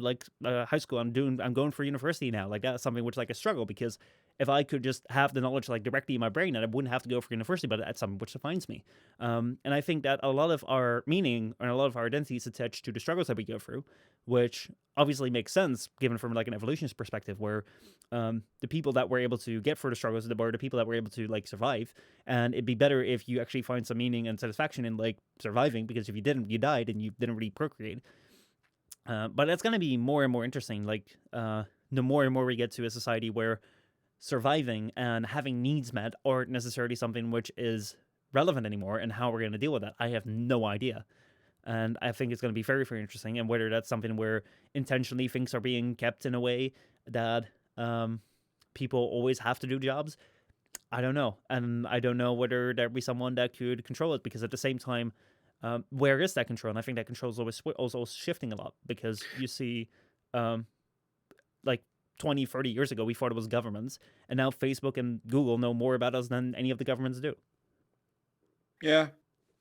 like high school. I'm going for university now. Like that's something which like a struggle, because if I could just have the knowledge like directly in my brain, and I wouldn't have to go for university, but that's something which defines me. And I think that a lot of our meaning and a lot of our identity is attached to the struggles that we go through, which obviously makes sense given from like an evolutionist perspective, where the people that were able to get through the struggles were the people that were able to like survive. And it'd be better if you actually find some meaning and satisfaction in like surviving, because if you didn't, you died and you didn't really procreate. But that's going to be more and more interesting. Like the more and more we get to a society where surviving and having needs met aren't necessarily something which is relevant anymore, and how we're going to deal with that, I have no idea. And I think it's going to be very, very interesting. And whether that's something where intentionally things are being kept in a way that people always have to do jobs, I don't know. And I don't know whether there'd be someone that could control it, because at the same time, where is that control? And I think that control is always also shifting a lot, because you see, like 20, 30 years ago, we thought it was governments, and now Facebook and Google know more about us than any of the governments do. Yeah.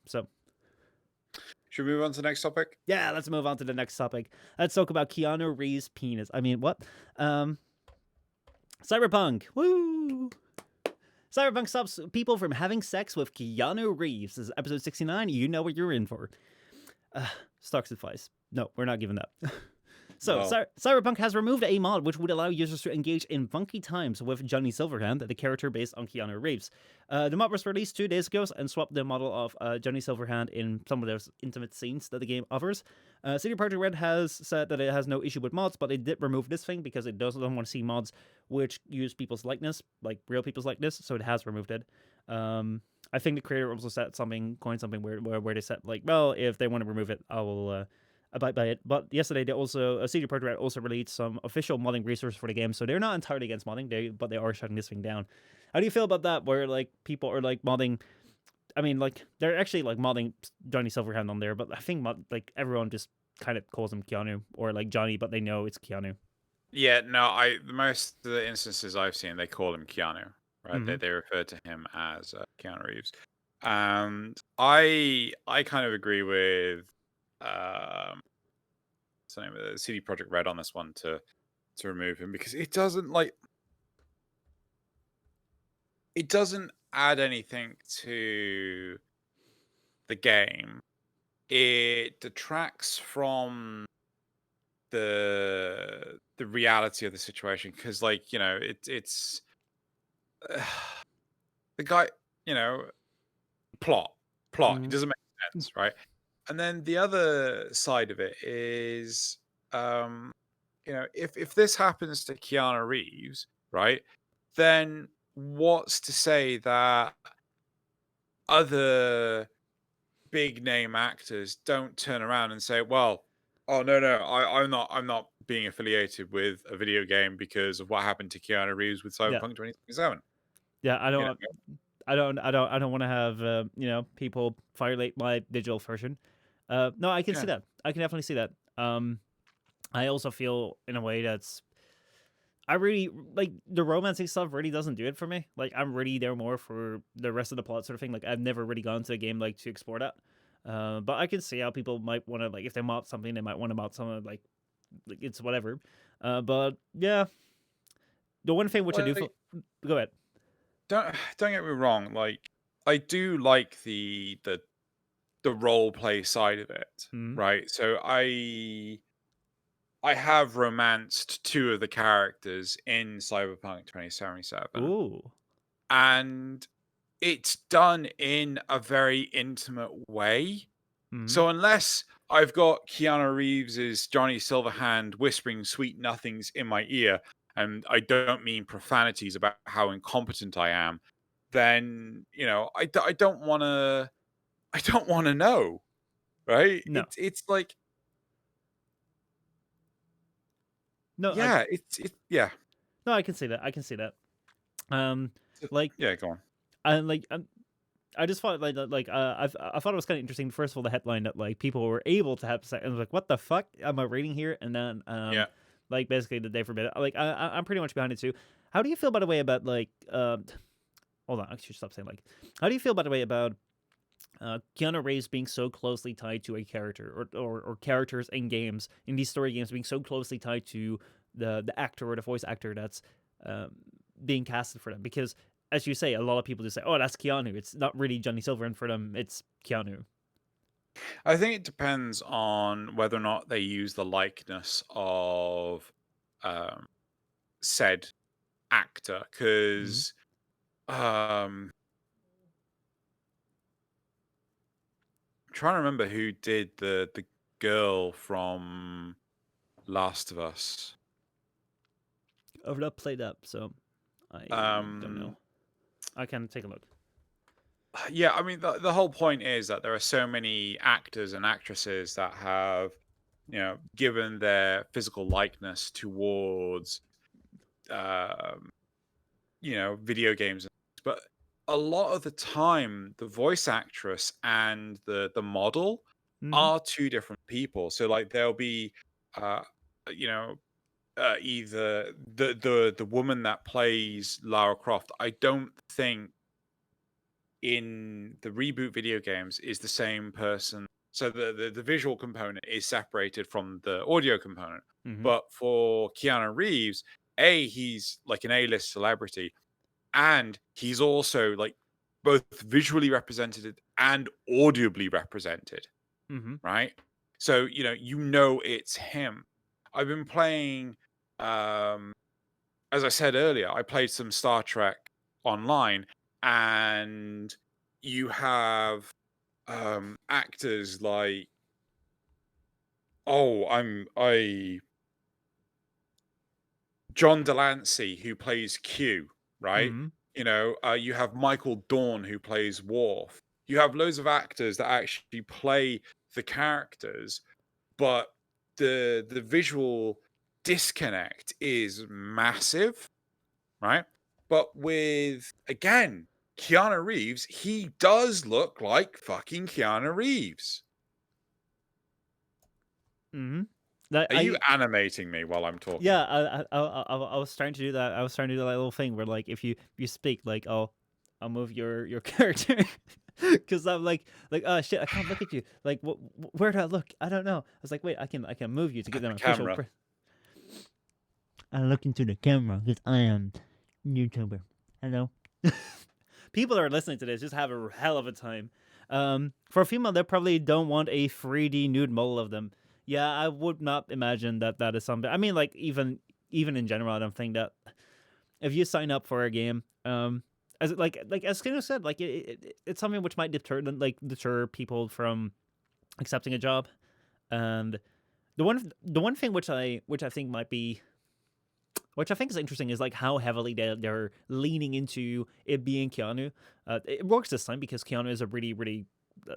So should we move on to the next topic? Yeah, let's move on to the next topic. Let's talk about Keanu Reeves' penis. I mean, what? Cyberpunk. Woo! Cyberpunk stops people from having sex with Keanu Reeves. This is episode 69. You know what you're in for. Stocks advice. No, we're not giving that. So, Cyberpunk has removed a mod which would allow users to engage in funky times with Johnny Silverhand, the character based on Keanu Reeves. The mod was released 2 days ago and swapped the model of Johnny Silverhand in some of those intimate scenes that the game offers. CD Projekt Red has said that it has no issue with mods, but it did remove this thing because it doesn't want to see mods which use people's likeness, like real people's likeness, so it has removed it. I think the creator also said coined something where they said, like, well, if they want to remove it, I will abide by it. But yesterday, CD Projekt Red also released some official modding resources for the game, so they're not entirely against modding, but they are shutting this thing down. How do you feel about that, where like people are like modding I mean, like they're actually like modding Johnny Silverhand on there, but I think like everyone just kind of calls him Keanu or like Johnny, but they know it's Keanu. Yeah, no, the most of the instances I've seen, they call him Keanu, right? Mm-hmm. They refer to him as Keanu Reeves, and I kind of agree with what's the name of the CD Projekt Red on this one to remove him because it doesn't add anything to the game. It detracts from the reality of the situation because, like, you know, it's the guy, you know, plot, it Mm-hmm. doesn't make sense, right? And then the other side of it is, you know, if this happens to Keanu Reeves, right, then what's to say that other big name actors don't turn around and say, well, oh no, I'm not being affiliated with a video game because of what happened to Keanu Reeves with Yeah, Cyberpunk 2077. yeah. I You know, don't, I don't want to have people violate my digital version. No, I can see yeah. that. I can definitely see that. I also feel in a way that's I really like the romancing stuff. Really doesn't do it for me. Like I'm really there more for the rest of the plot sort of thing. Like I've never really gone to a game like to explore that. But I can see how people might want to like if they mod something, they might want to mod something like it's whatever. But yeah, the one thing which I do feel. Like, Go ahead. don't get me wrong. Like, I do like the role play side of it, Mm-hmm. right? So I have romanced two of the characters in Cyberpunk 2077, Ooh. and it's done in a very intimate way. Mm-hmm. So unless I've got Keanu Reeves's Johnny Silverhand whispering sweet nothings in my ear, and I don't mean profanities about how incompetent I am, then you know I don't want to I don't want to know, right? No, It's like no, I yeah, yeah. no, I can see that. I can see that. Um, like Yeah, go on. I I just thought I thought it was kind of interesting. First of all, the headline that like people were able to have sex, and I was like, what the fuck am I reading here? And then Yeah. like basically the day forbid it. Like I'm pretty much behind it too. How do you feel by the way about like hold on, I should stop saying like. How do you feel by the way about Keanu Reeves being so closely tied to a character or characters in games in these story games being so closely tied to the actor or the voice actor that's um, being casted for them? Because as you say, a lot of people just say, "Oh, that's Keanu." It's not really Johnny Silver, and for them, it's Keanu. I think it depends on whether or not they use the likeness of um, said actor, Mm-hmm. because I'm trying to remember who did the girl from Last of Us. I've not played up, so I don't know. Um, I can take a look. yeah, I mean the whole point is that there are so many actors and actresses that have, you know, given their physical likeness towards um, you know, video games, but a lot of the time the voice actress and the model Mm-hmm. are two different people. So like there'll be uh you know either the woman that plays Lara Croft, I don't think in the reboot video games is the same person. So the visual component is separated from the audio component. Mm-hmm. But for Keanu Reeves, he's like an A-list celebrity, and he's also like both visually represented and audibly represented, Mm-hmm. right? So you know it's him. I've been playing, as I said earlier, I played some Star Trek online, and you have actors like, oh, I John Delancey, who plays Q, right? Mm-hmm. You have Michael Dorn, who plays Worf. You have loads of actors that actually play the characters, but the visual disconnect is massive, right? But with, again, Keanu Reeves, he does look like fucking Keanu Reeves. Mm-hmm. Are you animating me while I'm talking? Yeah, I was trying to do that. I was trying to do that little thing where like if you speak, like I'll move your character because I'm like oh shit, I can't look at you. Like where do I look? I don't know. I was like, wait, I can move you to give them The official. camera. I look into the camera because I am YouTuber. Hello. People that are listening to this just have a hell of a time. For a female, they probably don't want a 3D nude model of them. Yeah, I would not imagine that is something. I mean, like even in general, I don't think that if you sign up for a game, as as Keanu said, like it's something which might deter people from accepting a job. And the one thing which I think might be, which I think is interesting, is like how heavily they're leaning into it being Keanu. It works this time because Keanu is a really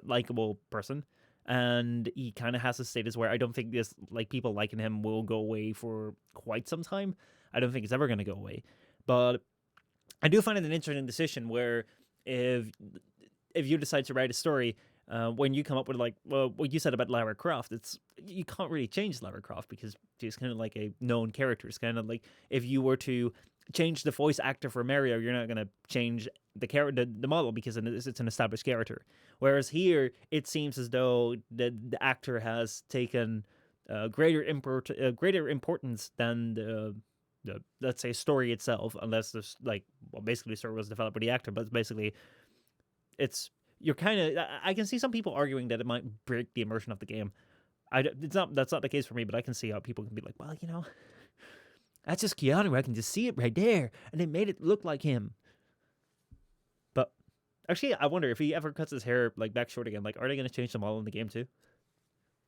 likable person, and he kind of has a status where I don't think this like people liking him will go away for quite some time. I don't think it's ever going to go away, but I do find it an interesting decision where if you decide to write a story, when you come up with like what you said about Lara Croft, it's you can't really change Lara Croft because she's kind of like a known character. It's kind of like if you were to change the voice actor for Mario, you're not gonna change the character, the model, because it's an established character. Whereas here, it seems as though the actor has taken greater importance than the let's say story itself, unless there's like basically the story was developed by the actor, but basically it's you're kind of I can see some people arguing that it might break the immersion of the game. That's not the case for me, but I can see how people can be like, well, that's just Keanu. I can just see it right there, and they made it look like him. But actually, I wonder if he ever cuts his hair like back short again. Like, are they going to change the model in the game too?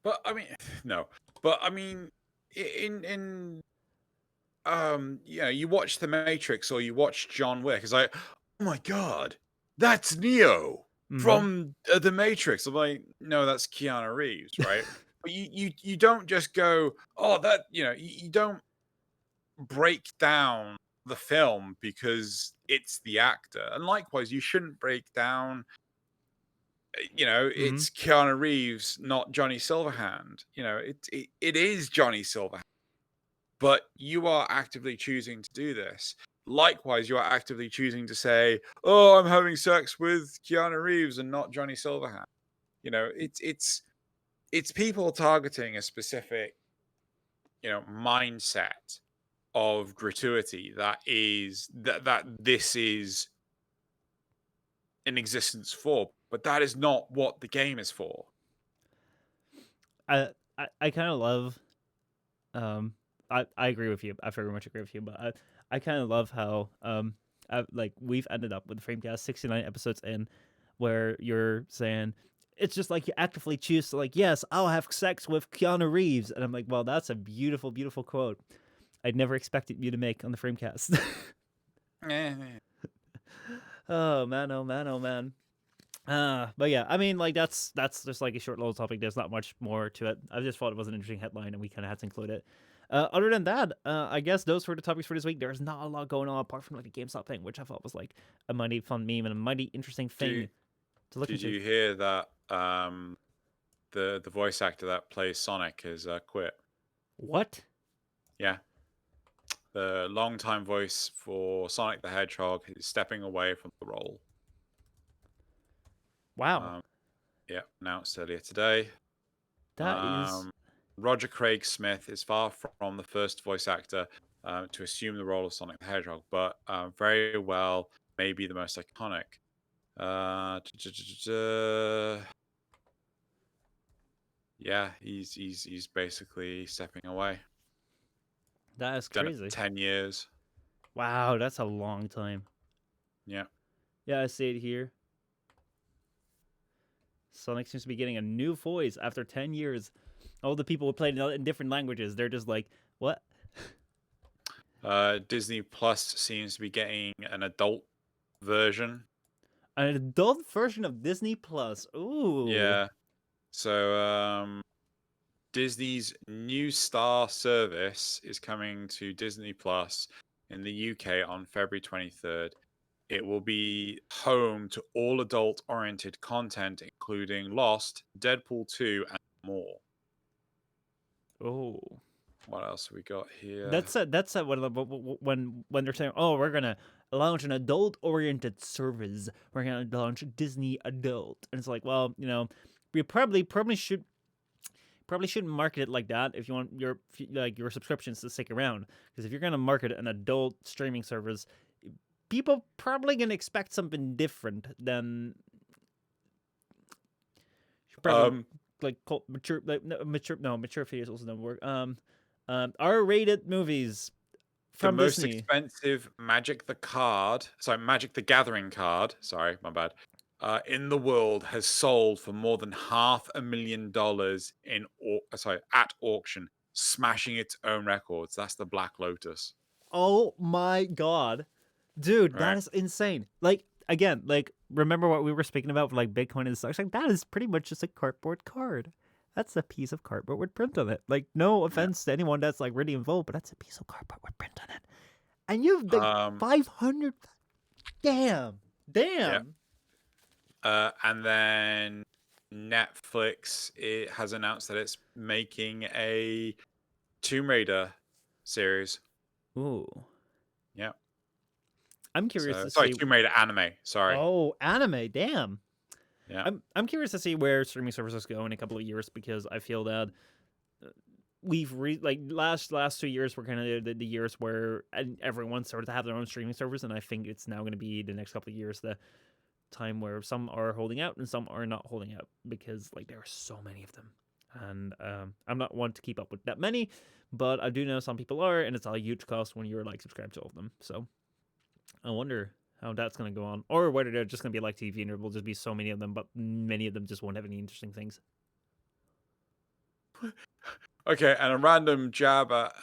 But I mean, no. But I mean, in you watch The Matrix or you watch John Wick. It's like, oh my god, that's Neo Mm-hmm. from The Matrix. I'm like, no, that's Keanu Reeves, right? But you don't just go, oh, that you don't break down the film because it's the actor. And likewise, you shouldn't break down, Mm-hmm. it's Keanu Reeves, not Johnny Silverhand. It is Johnny Silverhand, but you are actively choosing to do this. Likewise, you are actively choosing to say, "Oh, I'm having sex with Keanu Reeves and not Johnny Silverhand." It's people targeting a specific, mindset of gratuity that this is in existence for, but that is not what the game is for. I kind of love. I agree with you. I very much agree with you. But I kind of love how like we've ended up with FrameCast 69 episodes in, where you're saying it's just like you actively choose to like, yes, I'll have sex with Keanu Reeves, and I'm like, well, that's a beautiful, beautiful quote. I'd never expected you to make on the FrameCast. Oh man, oh man, oh man. But yeah, I mean, like that's just like a short little topic. There's not much more to it. I just thought it was an interesting headline, and we kind of had to include it. Other than that, I guess those were the topics for this week. There's not a lot going on apart from like the GameStop thing, which I thought was like a mighty fun meme and a mighty interesting thing to look Did into. you hear that the voice actor that plays Sonic has quit? What? Yeah. The longtime voice for Sonic the Hedgehog is stepping away from the role. Wow, Yeah, announced earlier today. that is Roger Craig Smith is far from the first voice actor to assume the role of Sonic the Hedgehog, but very well maybe the most iconic. Yeah, he's basically stepping away. that is Done it crazy. for 10 years. Wow, that's a long time. Yeah. Yeah, I see it here. Sonic seems to be getting a new voice after 10 years. All the people who played in different languages, they're just like, what? Disney Plus seems to be getting an adult version. An adult version of Disney Plus. Ooh. Yeah. So Disney's new Star service is coming to Disney Plus in the UK on February 23rd. It will be home to all adult-oriented content, including Lost, Deadpool 2, and more. Oh. What else we got here? That's when they're saying, "Oh, we're gonna launch an adult-oriented service. We're gonna launch Disney+Adult," and it's like, well, we probably shouldn't market it like that if you want your subscriptions to stick around. Because if you're gonna market an adult streaming service, people probably gonna expect something different than probably mature fetus also doesn't work. R-rated movies from the most Disney. expensive Magic the Gathering card, sorry, my bad, in the world has sold for more than $500,000 at auction, smashing its own records. That's the Black Lotus. Oh my god, dude, Right. that is insane. Like, again, like, remember what we were speaking about with like Bitcoin and such? Like, that is pretty much just a cardboard card. That's a piece of cardboard with print on it. Like, no offense to anyone that's like really involved, but that's a piece of cardboard with print on it. And you've like 500. Damn. Yeah. And then Netflix has announced that it's making a Tomb Raider series. Ooh. Yeah. I'm curious to see. see. Tomb Raider anime. Sorry. Oh, anime. Damn. Yeah. I'm curious to see where streaming services go in a couple of years, because I feel that we've last 2 years were kind of the years where everyone started to have their own streaming service, and I think it's now going to be the next couple of years the time where some are holding out and some are not holding out, because like there are so many of them, and I'm not one to keep up with that many, but I do know some people are, and it's a huge cost when you're like subscribed to all of them. So I wonder how that's going to go on, or whether they're just going to be like TV and there will just be so many of them, but many of them just won't have any interesting things. Okay, and a random jab at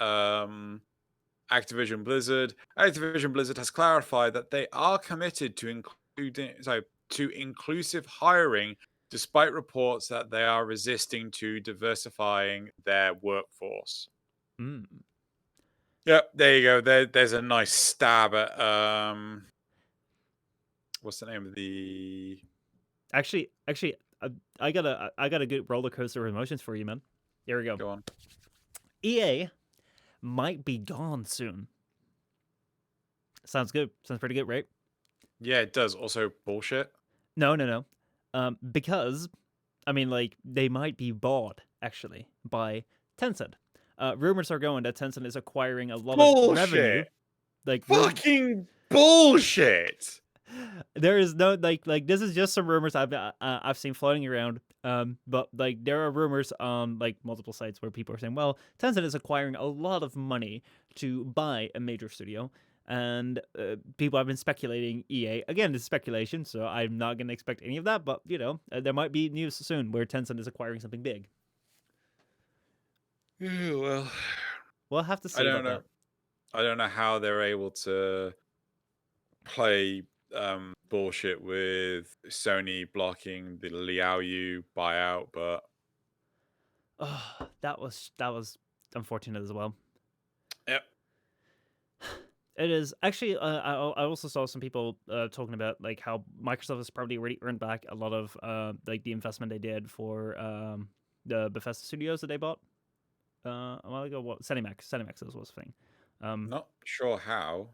Activision Blizzard. Activision Blizzard has clarified that they are committed to inclusive hiring, despite reports that they are resisting to diversifying their workforce. Yep, there you go. There's a nice stab at what's the name of the? Actually, I got a good roller coaster of emotions for you, man. Here we go. Go on. EA might be gone soon. Sounds good. Sounds pretty good, right? Yeah, it does. Also, bullshit. No. Because, I mean, like, they might be bought, actually, by Tencent. Rumors are going that Tencent is acquiring a lot of revenue. Like, fucking bullshit. There is no like this is just some rumors I've seen floating around. But like there are rumors on like multiple sites where people are saying, well, Tencent is acquiring a lot of money to buy a major studio, and people have been speculating EA. Again, this is speculation, so I'm not going to expect any of that, but there might be news soon where Tencent is acquiring something big. Yeah, well, we'll have to see. I don't know. I don't know how they're able to play bullshit with Sony blocking the Liao Yu buyout, but that was unfortunate as well. Yep. It is actually. I also saw some people talking about like how Microsoft has probably already earned back a lot of like the investment they did for the Bethesda studios that they bought a while ago. What ZeniMax was the thing. Not sure how.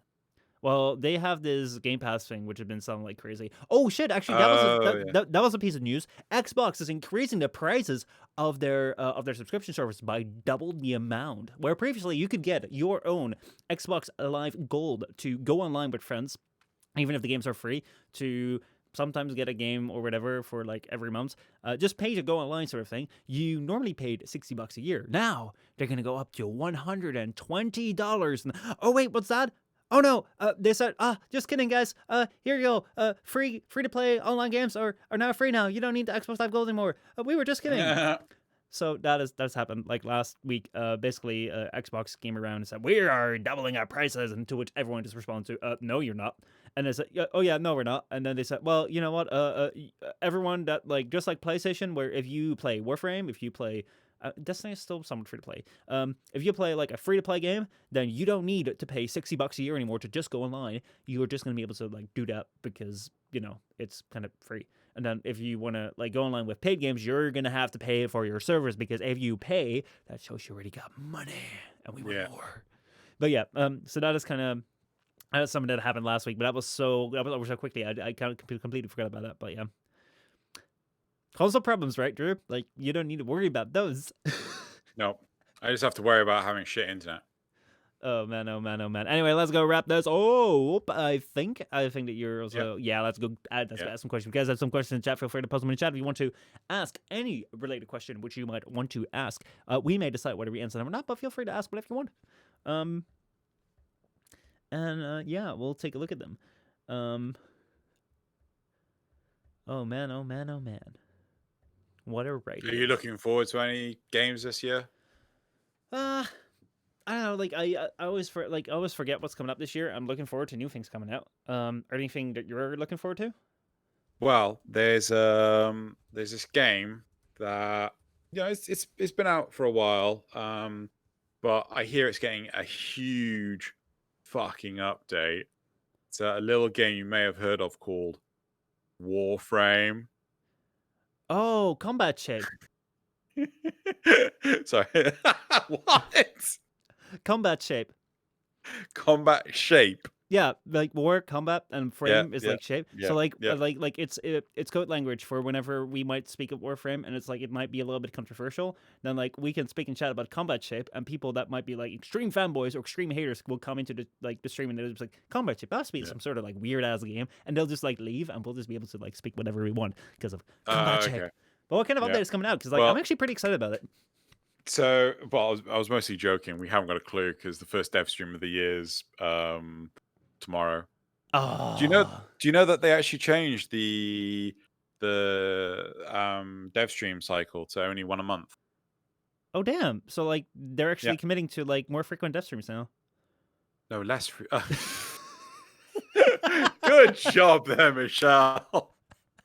Well, they have this Game Pass thing, which has been selling like crazy. Oh shit! Actually, that was a piece of news. Xbox is increasing the prices of their subscription service by double the amount. Where previously you could get your own Xbox Live Gold to go online with friends, even if the games are free, to sometimes get a game or whatever for like every month. Just pay to go online sort of thing. You normally paid $60 a year. Now they're gonna go up to $120. Oh wait, what's that? Oh no, they said, just kidding, guys. Here you go. Free to play online games are now free now. You don't need the Xbox Live Gold anymore. We were just kidding. So that's happened. Like last week, basically, Xbox came around and said, we are doubling our prices, and to which everyone just responded to, no, you're not. And they said, oh yeah, no, we're not. And then they said, well, you know what? Everyone that like, just like PlayStation, where if you play Warframe, if you play Destiny is still somewhat free to play. If you play like a free to play game, then you don't need to pay $60 a year anymore to just go online. You are just going to be able to like do that because it's kind of free. And then if you want to like go online with paid games, you're going to have to pay for your servers, because if you pay, that shows you already got money, and we want more. But yeah, so that is kind of that's something that happened last week, but that was over so quickly. I kind of completely forgot about that. But yeah, console problems, right, Drew? Like, you don't need to worry about those. No, I just have to worry about having shit internet. Oh man, oh man, oh man. Anyway, let's go wrap this. Oh, I think that you're also Let's go ask some questions. If you guys have some questions in the chat, feel free to post them in the chat. If you want to ask any related question which you might want to ask, we may decide whether we answer them or not, but feel free to ask whatever you want. We'll take a look at them. Oh man, oh man, oh man. What a right. Are you looking forward to any games this year? I don't know. Like I always forget what's coming up this year. I'm looking forward to new things coming out. Anything that you're looking forward to? Well, there's this game that it's been out for a while, but I hear it's getting a huge fucking update. It's a little game you may have heard of called Warframe. Oh, Combatshape. Sorry, what? Combatshape. Combatshape. Yeah, like war, combat, and frame is like shape. So like it's code language for whenever we might speak of Warframe, and it's like it might be a little bit controversial. Then like we can speak and chat about Combatshape, and people that might be like extreme fanboys or extreme haters will come into the stream, and they're just like, Combatshape, that must be some sort of like weird ass game, and they'll just like leave, and we'll just be able to like speak whatever we want because of Combatshape. Okay. But what kind of update is coming out? Because like I'm actually pretty excited about it. So, well, I was mostly joking. We haven't got a clue because the first dev stream of the year's tomorrow. Oh. Do you know that they actually changed the dev stream cycle to only one a month? Oh damn! So like they're actually committing to like more frequent dev streams now. No, less. Good job there, Michelle.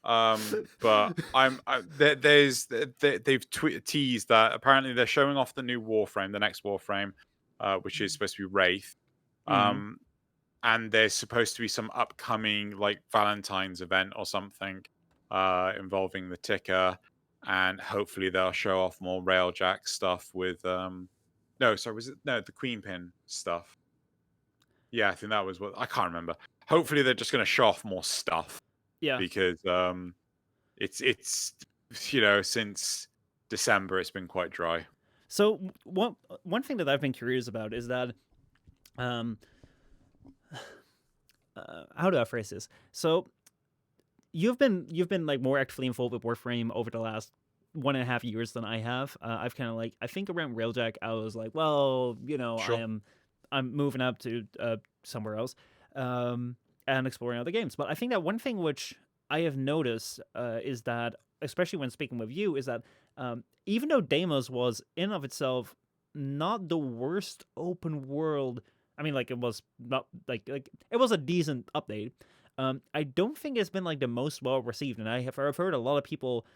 But they've teased that apparently they're showing off the new Warframe, the next Warframe, which is supposed to be Wraith. And there's supposed to be some upcoming like Valentine's event or something involving the ticker, and hopefully they'll show off more Railjack stuff with the Queen Pin stuff. Yeah, I think that was I can't remember. Hopefully they're just going to show off more stuff. Yeah, because it's since December it's been quite dry. So one thing that I've been curious about is that how do I phrase this? So you've been like more actively involved with Warframe over the last 1.5 years than I have. I've kind of like, I think around Railjack I was like, well, sure. I'm moving up to somewhere else and exploring other games. But I think that one thing which I have noticed is that, especially when speaking with you, is that even though Deimos was in of itself not the worst open world, I mean, like, it was not like it was a decent update. I don't think it's been like the most well received, and I've heard a lot of people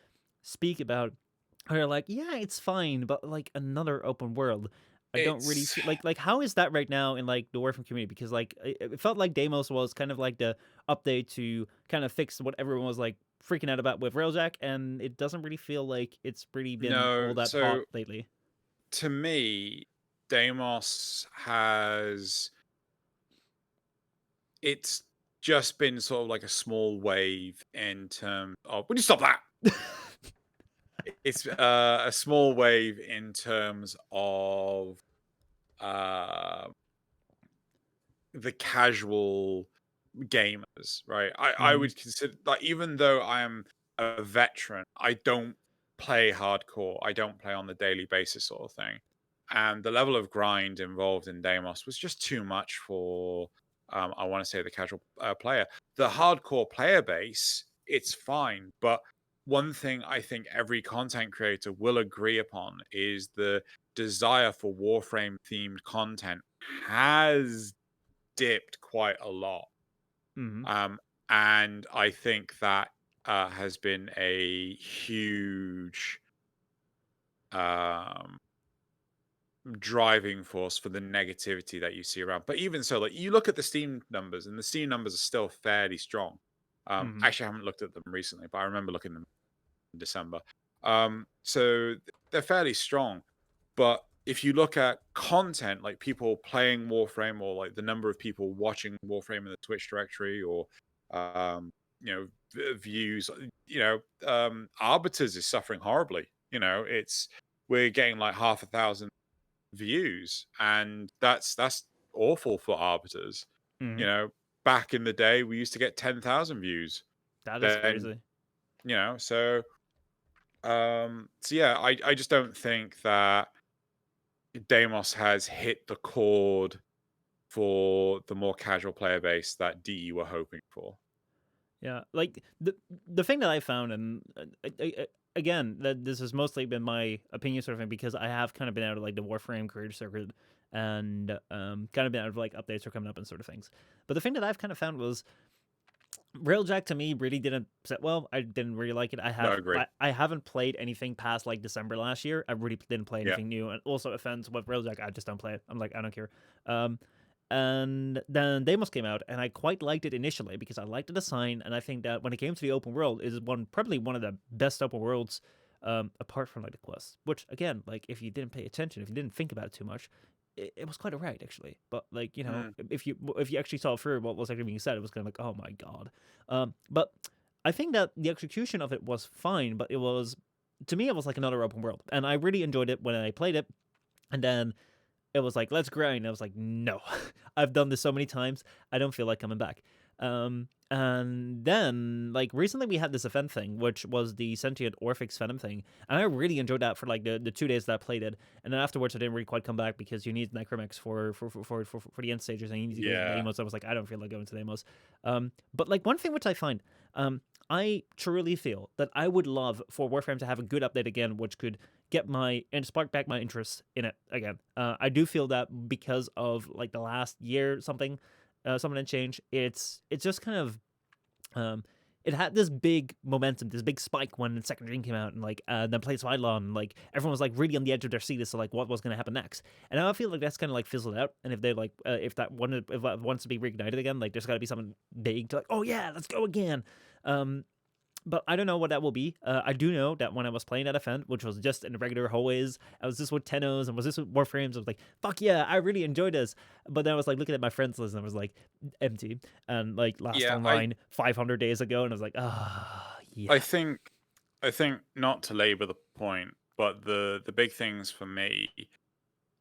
speak about how they're like, yeah, it's fine, but like another open world. I don't really see, like how is that right now in like the Warframe community? Because like it felt like Deimos was kind of like the update to kind of fix what everyone was like freaking out about with Railjack, and it doesn't really feel like it's really been all that hot lately. To me, Deimos it's just been sort of like a small wave in terms of, would you stop that? It's a small wave in terms of the casual gamers, right? I would consider, like, even though I am a veteran, I don't play hardcore. I don't play on the daily basis, sort of thing. And the level of grind involved in Deimos was just too much for, I want to say, the casual player. The hardcore player base, it's fine. But one thing I think every content creator will agree upon is the desire for Warframe-themed content has dipped quite a lot. And I think that has been a huge um, driving force for the negativity that you see around. But even so, like, you look at the Steam numbers, and the Steam numbers are still fairly strong. Mm-hmm. Actually, I haven't looked at them recently, but I remember looking at them in December. So they're fairly strong. But if you look at content, like people playing Warframe, or like the number of people watching Warframe in the Twitch directory, or you know, views, Arbiters is suffering horribly. We're getting like 500,000 views, and that's awful for Arbiters. Mm-hmm. You know, back in the day, we used to get 10,000 views. That is Then, crazy. so yeah, I just don't think that Deimos has hit the chord for the more casual player base that DE were hoping for. Yeah, like the thing that I found, and again, that this has mostly been my opinion sort of thing, because I have kind of been out of like the Warframe career circuit, and kind of been out of like updates are coming up and sort of things. But the thing that I've kind of found was Railjack to me really didn't sit well. I didn't really like it. No, agree. I haven't played anything past like December last year. I really didn't play Yeah. anything new, and also offense with Railjack, I just don't play it. I'm like, I don't care. Um, and then Deimos came out, and I quite liked it initially because I liked the design, and I think that when it came to the open world, it is probably one of the best open worlds, apart from like the quest. Which again, like if you didn't pay attention, if you didn't think about it too much, it was quite alright actually. But like if you actually saw through what was actually being said, it was kind of like, oh my god. But I think that the execution of it was fine, but it was, to me, it was like another open world, and I really enjoyed it when I played it. And then it was like, let's grind. I was like, no, I've done this so many times. I don't feel like coming back. And then like recently we had this event thing, which was the Sentient Orphix Venom thing, and I really enjoyed that for like the 2 days that I played it. And then afterwards I didn't really quite come back because you need Necromex for the end stages, and you need to go to Yeah. Deimos. I was like, I don't feel like going to Deimos. But like one thing which I find, I truly feel that I would love for Warframe to have a good update again, which could get my and spark back my interest in it again. I do feel that because of like the last year something and change, it's just kind of it had this big momentum, this big spike when the second dream came out, and like then played Swidelaw, and like everyone was like really on the edge of their seat as to like what was going to happen next. And now I feel like that's kind of like fizzled out. And if they like if that wants to be reignited again, like there's got to be something big to like, oh yeah, let's go again. But I don't know what that will be. I do know that when I was playing that event, which was just in the regular hallways, I was just with Tennos and was this with Warframes. I was like, fuck yeah, I really enjoyed this. But then I was like looking at my friends list and I was like, empty. And like last Yeah, online 500 days ago, and I was like, yeah. I think not to labor the point, but the big things for me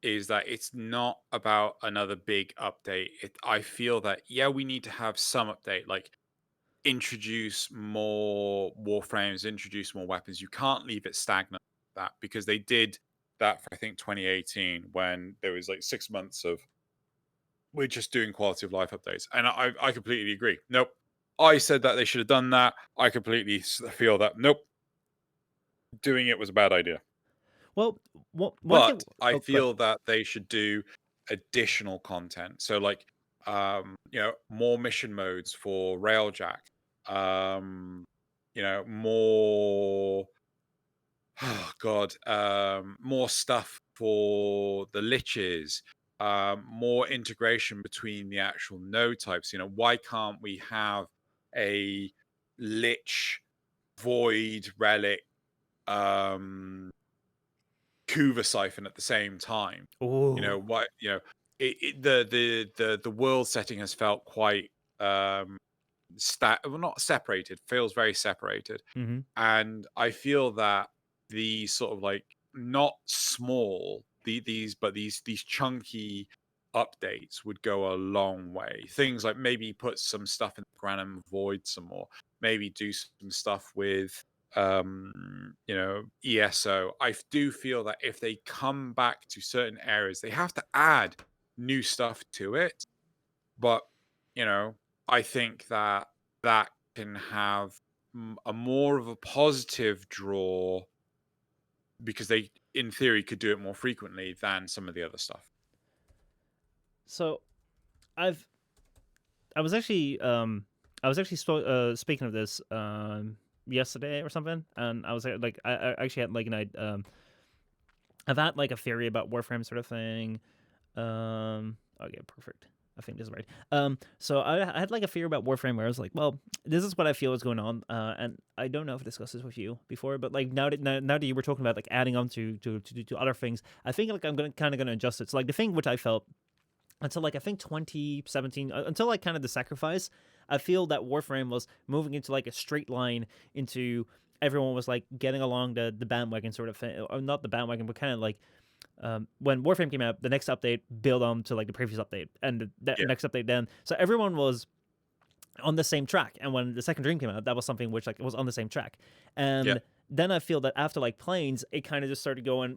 is that it's not about another big update. I feel that we need to have some update, like introduce more Warframes, introduce more weapons. You can't leave it stagnant like that, because they did that for I think 2018, when there was like 6 months of we're just doing quality of life updates. And I completely agree. Nope. I said that they should have done that. I completely feel that nope, doing it was a bad idea. Well, one thing. But I Oh, go ahead. feel that they should do additional content. So like more mission modes for Railjack. More oh god, more stuff for the liches, more integration between the actual node types. Why can't we have a lich void relic Kuva siphon at the same time? Oh. What the world setting has felt quite not separated, feels very separated. Mm-hmm. And I feel that the sort of like not small these chunky updates would go a long way. Things like maybe put some stuff in the ground and void some more. Maybe do some stuff with ESO. I do feel that if they come back to certain areas, they have to add new stuff to it. But I think that can have a more of a positive draw, because they, in theory, could do it more frequently than some of the other stuff. So I was actually speaking of this yesterday or something, and I was like I actually had like a night I've had like a theory about Warframe sort of thing. Okay, perfect. I think this is right. So I had like a fear about Warframe where I was like, well, this is what I feel is going on. And I don't know if I discussed this with you before, but like now that you were talking about like adding on to other things, I think like I'm gonna adjust it. So like the thing which I felt until like I think 2017, until like kind of the sacrifice, I feel that Warframe was moving into like a straight line into everyone was like getting along the bandwagon sort of thing, or not the bandwagon, but kind of like when Warframe came out, the next update built on to like the previous update, and the Yeah. next update then. So everyone was on the same track. And when the second dream came out, that was something which like it was on the same track. Yeah. And then I feel that after like Planes, it kind of just started going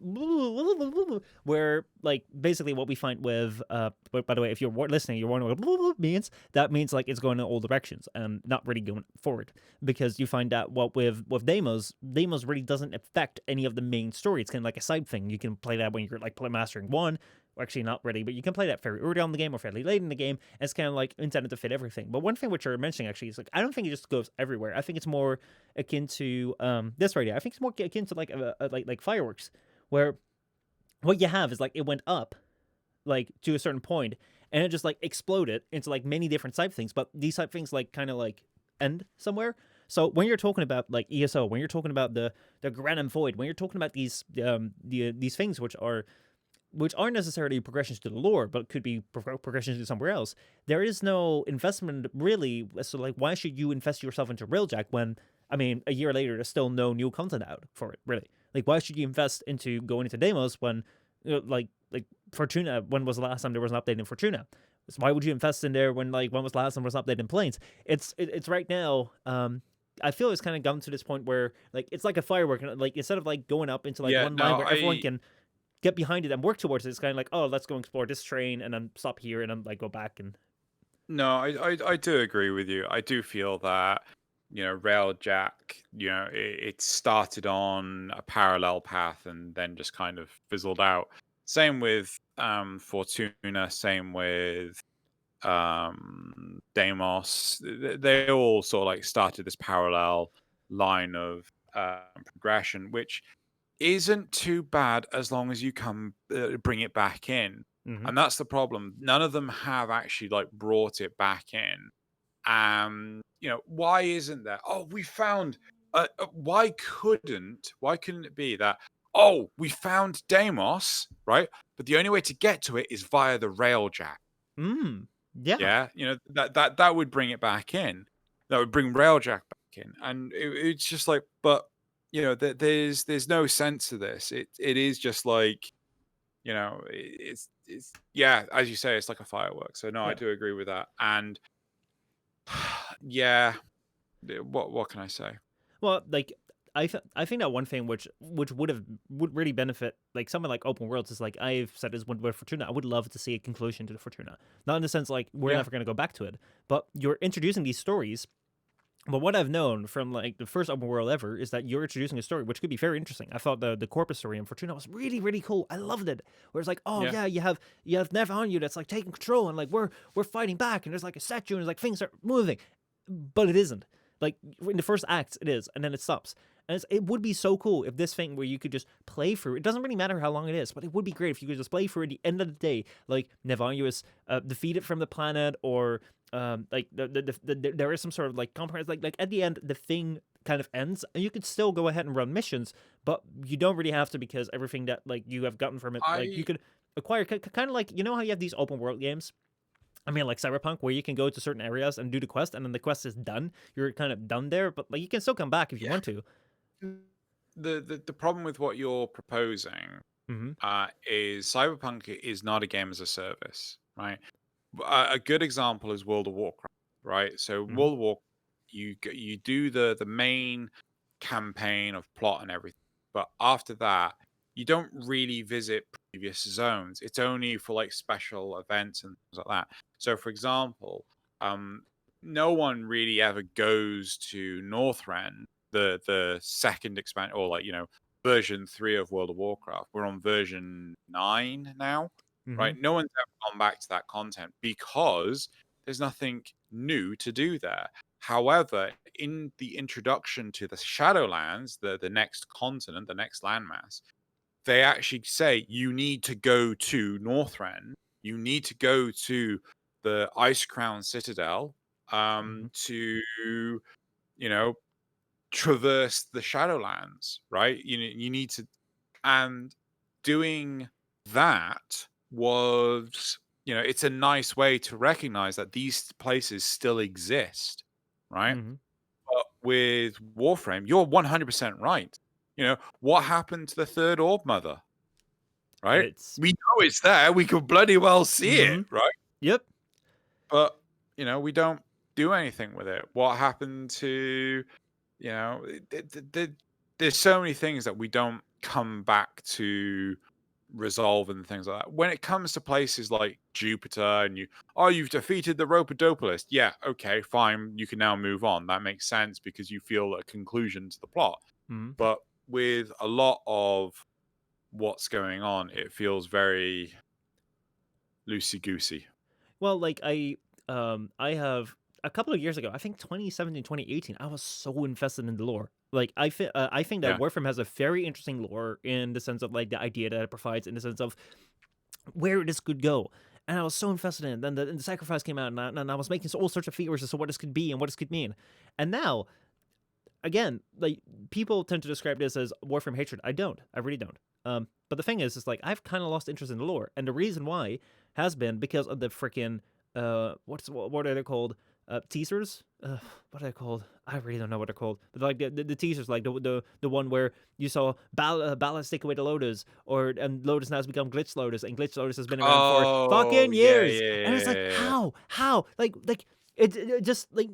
where like basically what we find with but by the way, if you're listening, you're wondering what means, that means like it's going in all directions and not really going forward, because you find that what with Deimos really doesn't affect any of the main story. It's kind of like a side thing. You can play that when you're like mastering one. Or actually, not really, but you can play that very early on in the game or fairly late in the game. And it's kind of like intended to fit everything. But one thing which you're mentioning actually is like I don't think it just goes everywhere. I think it's more akin to this right here. I think it's more akin to like like fireworks, where what you have is like it went up like to a certain point and it just like exploded into like many different type things. But these type things like kind of like end somewhere. So when you're talking about like ESO, when you're talking about the Granum Void, when you're talking about these these things which aren't necessarily progressions to the lore, but could be progressions to somewhere else. There is no investment really. So, like, why should you invest yourself into Railjack when, I mean, a year later, there's still no new content out for it, really? Like, why should you invest into going into Deimos when, like Fortuna, when was the last time there was an update in Fortuna? So why would you invest in there when, like, when was the last time there was an update in Plains? It's right now, I feel it's kind of gotten to this point where, like, it's like a firework, and like, instead of, like, going up into, like, Yeah. one line No, where everyone can get behind it and work towards it. It's kind of like, oh, let's go explore this train and then stop here and then like go back and I do agree with you. I do feel that, Railjack, it started on a parallel path and then just kind of fizzled out. Same with Fortuna, same with Deimos. They all sort of like started this parallel line of progression, which isn't too bad as long as you come bring it back in. mm-hmm. And that's the problem. None of them have actually like brought it back in. Why isn't there? Oh, we found. Why couldn't it be that? Oh, we found Deimos, right? But the only way to get to it is via the railjack. Yeah. Yeah, that would bring it back in. That would bring railjack back in, and it's just like, but there's no sense to this. It is just like, it's yeah, as you say, it's like a firework. So no, I Yeah. do agree with that. And yeah, what can I say? Well, like I think that one thing which would really benefit like something like open worlds is like I've said is with Fortuna. I would love to see a conclusion to the Fortuna. Not in the sense like we're Yeah, never going to go back to it, but you're introducing these stories. But what I've known from like the first open world ever is that you're introducing a story which could be very interesting. I thought the Corpus story in Fortuna was really really cool. I loved it. Where it's like, oh yeah. yeah, you have Nev on you that's like taking control and like we're fighting back and there's like a statue and there's like things are moving, but it isn't. Like in the first act, it is, and then it stops. And it would be so cool if this thing where you could just play through. It doesn't really matter how long it is, but it would be great if you could just play through at the end of the day, like Nevanyu is defeated from the planet, or like there is some sort of like compromise. Like at the end, the thing kind of ends, and you could still go ahead and run missions, but you don't really have to because everything that like you have gotten from it, like you I could acquire kind of like how you have these open world games. I mean, like Cyberpunk, where you can go to certain areas and do the quest, and then the quest is done. You're kind of done there, but like you can still come back if you Yeah. want to. The problem with what you're proposing Mm-hmm. is Cyberpunk is not a game as a service, right? A good example is World of Warcraft, right? So Mm-hmm. World of Warcraft, you do the main campaign of plot and everything, but after that, you don't really visit previous zones. It's only for like special events and things like that. So, for example, um, no one really ever goes to Northrend, the second expansion, or like version 3 of World of Warcraft. We're on version 9 now, Mm-hmm. right? No one's ever gone back to that content because there's nothing new to do there. However, in the introduction to the Shadowlands, the next continent, the next landmass, they actually say you need to go to Northrend, you need to go to the Ice Crown Citadel Mhm. to, you know, traverse the Shadowlands, right? You need to, and doing that was, it's a nice way to recognize that these places still exist, right? Mhm. But with Warframe, you're 100% right. What happened to the third Orb Mother, right? It's We know it's there. We could bloody well see it, Mhm. right? Yep. But, we don't do anything with it. What happened to, there's so many things that we don't come back to resolve and things like that. When it comes to places like Jupiter and you've defeated the Rhodopolis. Yeah, okay, fine. You can now move on. That makes sense because you feel a conclusion to the plot. Mhm. But with a lot of what's going on, it feels very loosey-goosey. Well, like I have a couple of years ago, I think 2017, 2018, I was so invested in the lore. Like I think that Yeah. Warframe has a very interesting lore in the sense of like the idea that it provides, in the sense of where this could go. And I was so invested in it. Then the sacrifice came out, and I was making all sorts of theories as to what this could be and what this could mean. And now, again, like people tend to describe this as Warframe hatred. I don't. I really don't. But the thing is like I've kind of lost interest in the lore, and the reason why has been because of the freaking what are they called? Teasers? What are they called? I really don't know what they're called. But like the teasers, like the one where you saw Ballast take away the Lotus, and Lotus now has become Glitch Lotus, and Glitch Lotus has been around for Oh, fucking yeah, years, yeah, and it's like yeah, yeah. how like it just like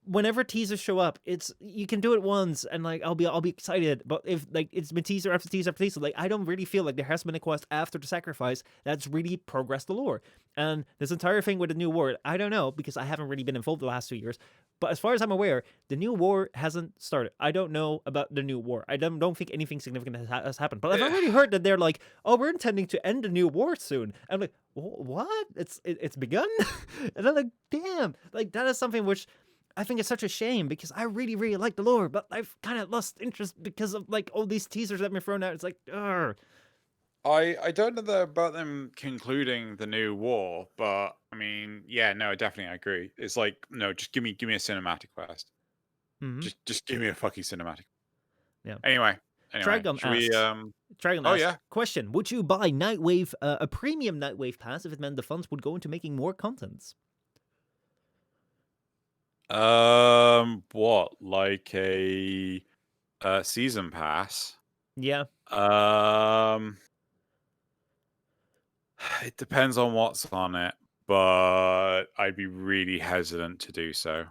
whenever teasers show up, it's you can do it once and like I'll be excited. But if like it's been teaser after teaser after teaser, like I don't really feel like there has been a quest after the sacrifice that's really progressed the lore. And this entire thing with the new war, I don't know because I haven't really been involved the last 2 years. But as far as I'm aware, the new war hasn't started. I don't know about the new war. I don't think anything significant has happened. But I've Yeah. already heard that they're like, oh, we're intending to end the new war soon. I'm like, what? It's begun? And I'm like, damn, like that is something which I think it's such a shame because I really, really like the lore, but I've kind of lost interest because of like all these teasers that have been thrown out. It's like, ugh. I don't know about them concluding the new war, but I mean, yeah, no, definitely I agree. It's like, no, just give me a cinematic quest. Mm-hmm. Just give me a fucking cinematic. Yeah. Anyway, Trigon should we asks. Trigon oh asks, yeah. question: would you buy Nightwave, a premium Nightwave pass if it meant the funds would go into making more contents? What? Like a season pass? Yeah, Um it depends on what's on it, but I'd be really hesitant to do so.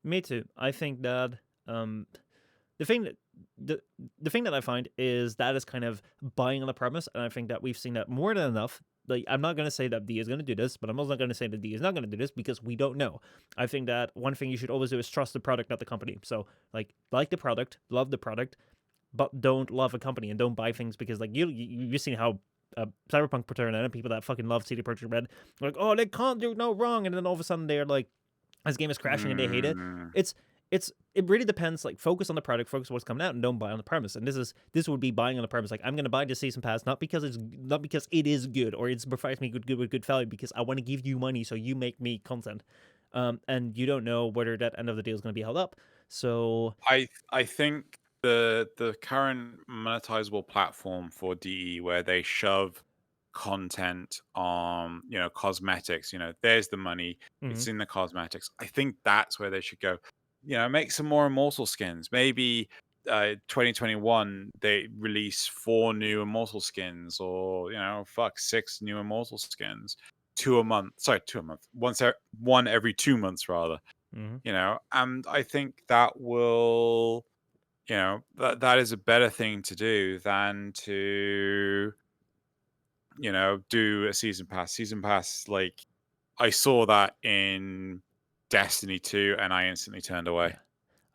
me too. I think that the thing that the the thing that I find is that is kind of buying on the premise, and I think that we've seen that more than enough. Like I'm not gonna say that D is gonna do this, but I'm also not gonna say that D is not gonna do this because we don't know. I think that one thing you should always do is trust the product, not the company. So like the product, love the product, but don't love a company and don't buy things because like you've seen how Cyberpunk turned out, and people that fucking love CD Projekt Red like, oh, they can't do no wrong, and then all of a sudden they're like, this game is crashing and they hate it. Mm, It's it really depends. Like focus on the product, focus on what's coming out, and don't buy on the premise. And this would be buying on the premise. Like I'm gonna buy this season pass not because it is good or it provides me good value, because I want to give you money so you make me content. And you don't know whether that end of the deal is gonna be held up. So I think the current monetizable platform for DE where they shove content on, cosmetics, there's the money, mhm. it's in the cosmetics. I think that's where they should go. Make some more immortal skins. Maybe 2021 they release 4 new immortal skins, or 6 new immortal skins, 2 a month. Sorry, 2 a month. One every 2 months rather. Mhm. And I think that will, that is a better thing to do than to, do a season pass. Season pass, like I saw that in Destiny 2 and I instantly turned away. Yeah,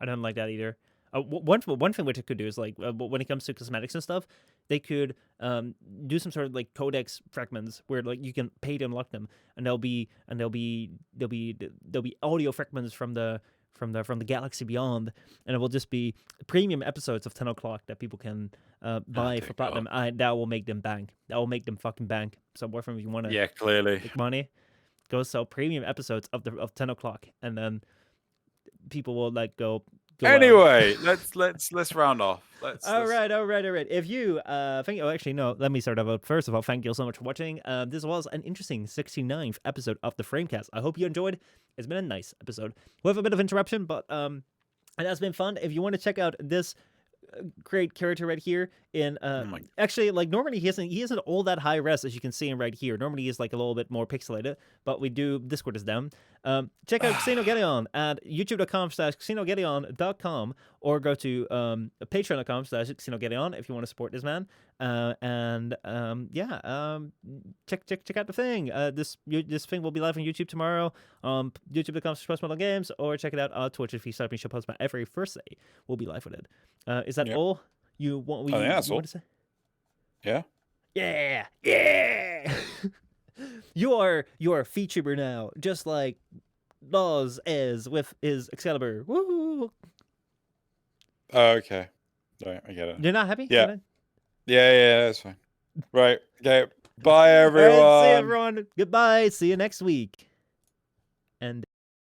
I don't like that either. One thing which it could do is like when it comes to cosmetics and stuff, they could do some sort of like codex fragments where like you can pay to unlock them, and there'll be audio fragments from from the galaxy beyond, and it will just be premium episodes of 10 o'clock that people can buy for platinum. That will make them bank. That will make them fucking bank. So Warframe, if you want to clearly make money, go sell premium episodes of 10 o'clock, and then people will like go anyway, let's round off. All right. If you actually no, let me start off. First of all, thank you so much for watching. This was an interesting 69th episode of the FrameCast. I hope you enjoyed. It's been a nice episode with a bit of interruption, but it has been fun. If you want to check out this great character right here in actually, like, normally he isn't all that high res, as you can see him right here. Normally he's like a little bit more pixelated, but Discord is down. Check out Xenogeddon at youtube.com/xenogeddon.com, or go to patreon.com/Xenogeddon if you want to support this man. Check out the thing. This thing will be live on YouTube tomorrow. youtube.com/postma.games, or check it out on Twitch if you start me show Postma every Thursday. We'll be live with it. Is that all you want? I think that's all. To say? Yeah. You are a VTuber now, just like Laws is with his Excalibur. Woo! Oh, okay. Right, I get it. You're not happy? Yeah. Yeah, that's fine. Right. Okay. Bye, everyone. All right, see you, everyone. Goodbye. See you next week.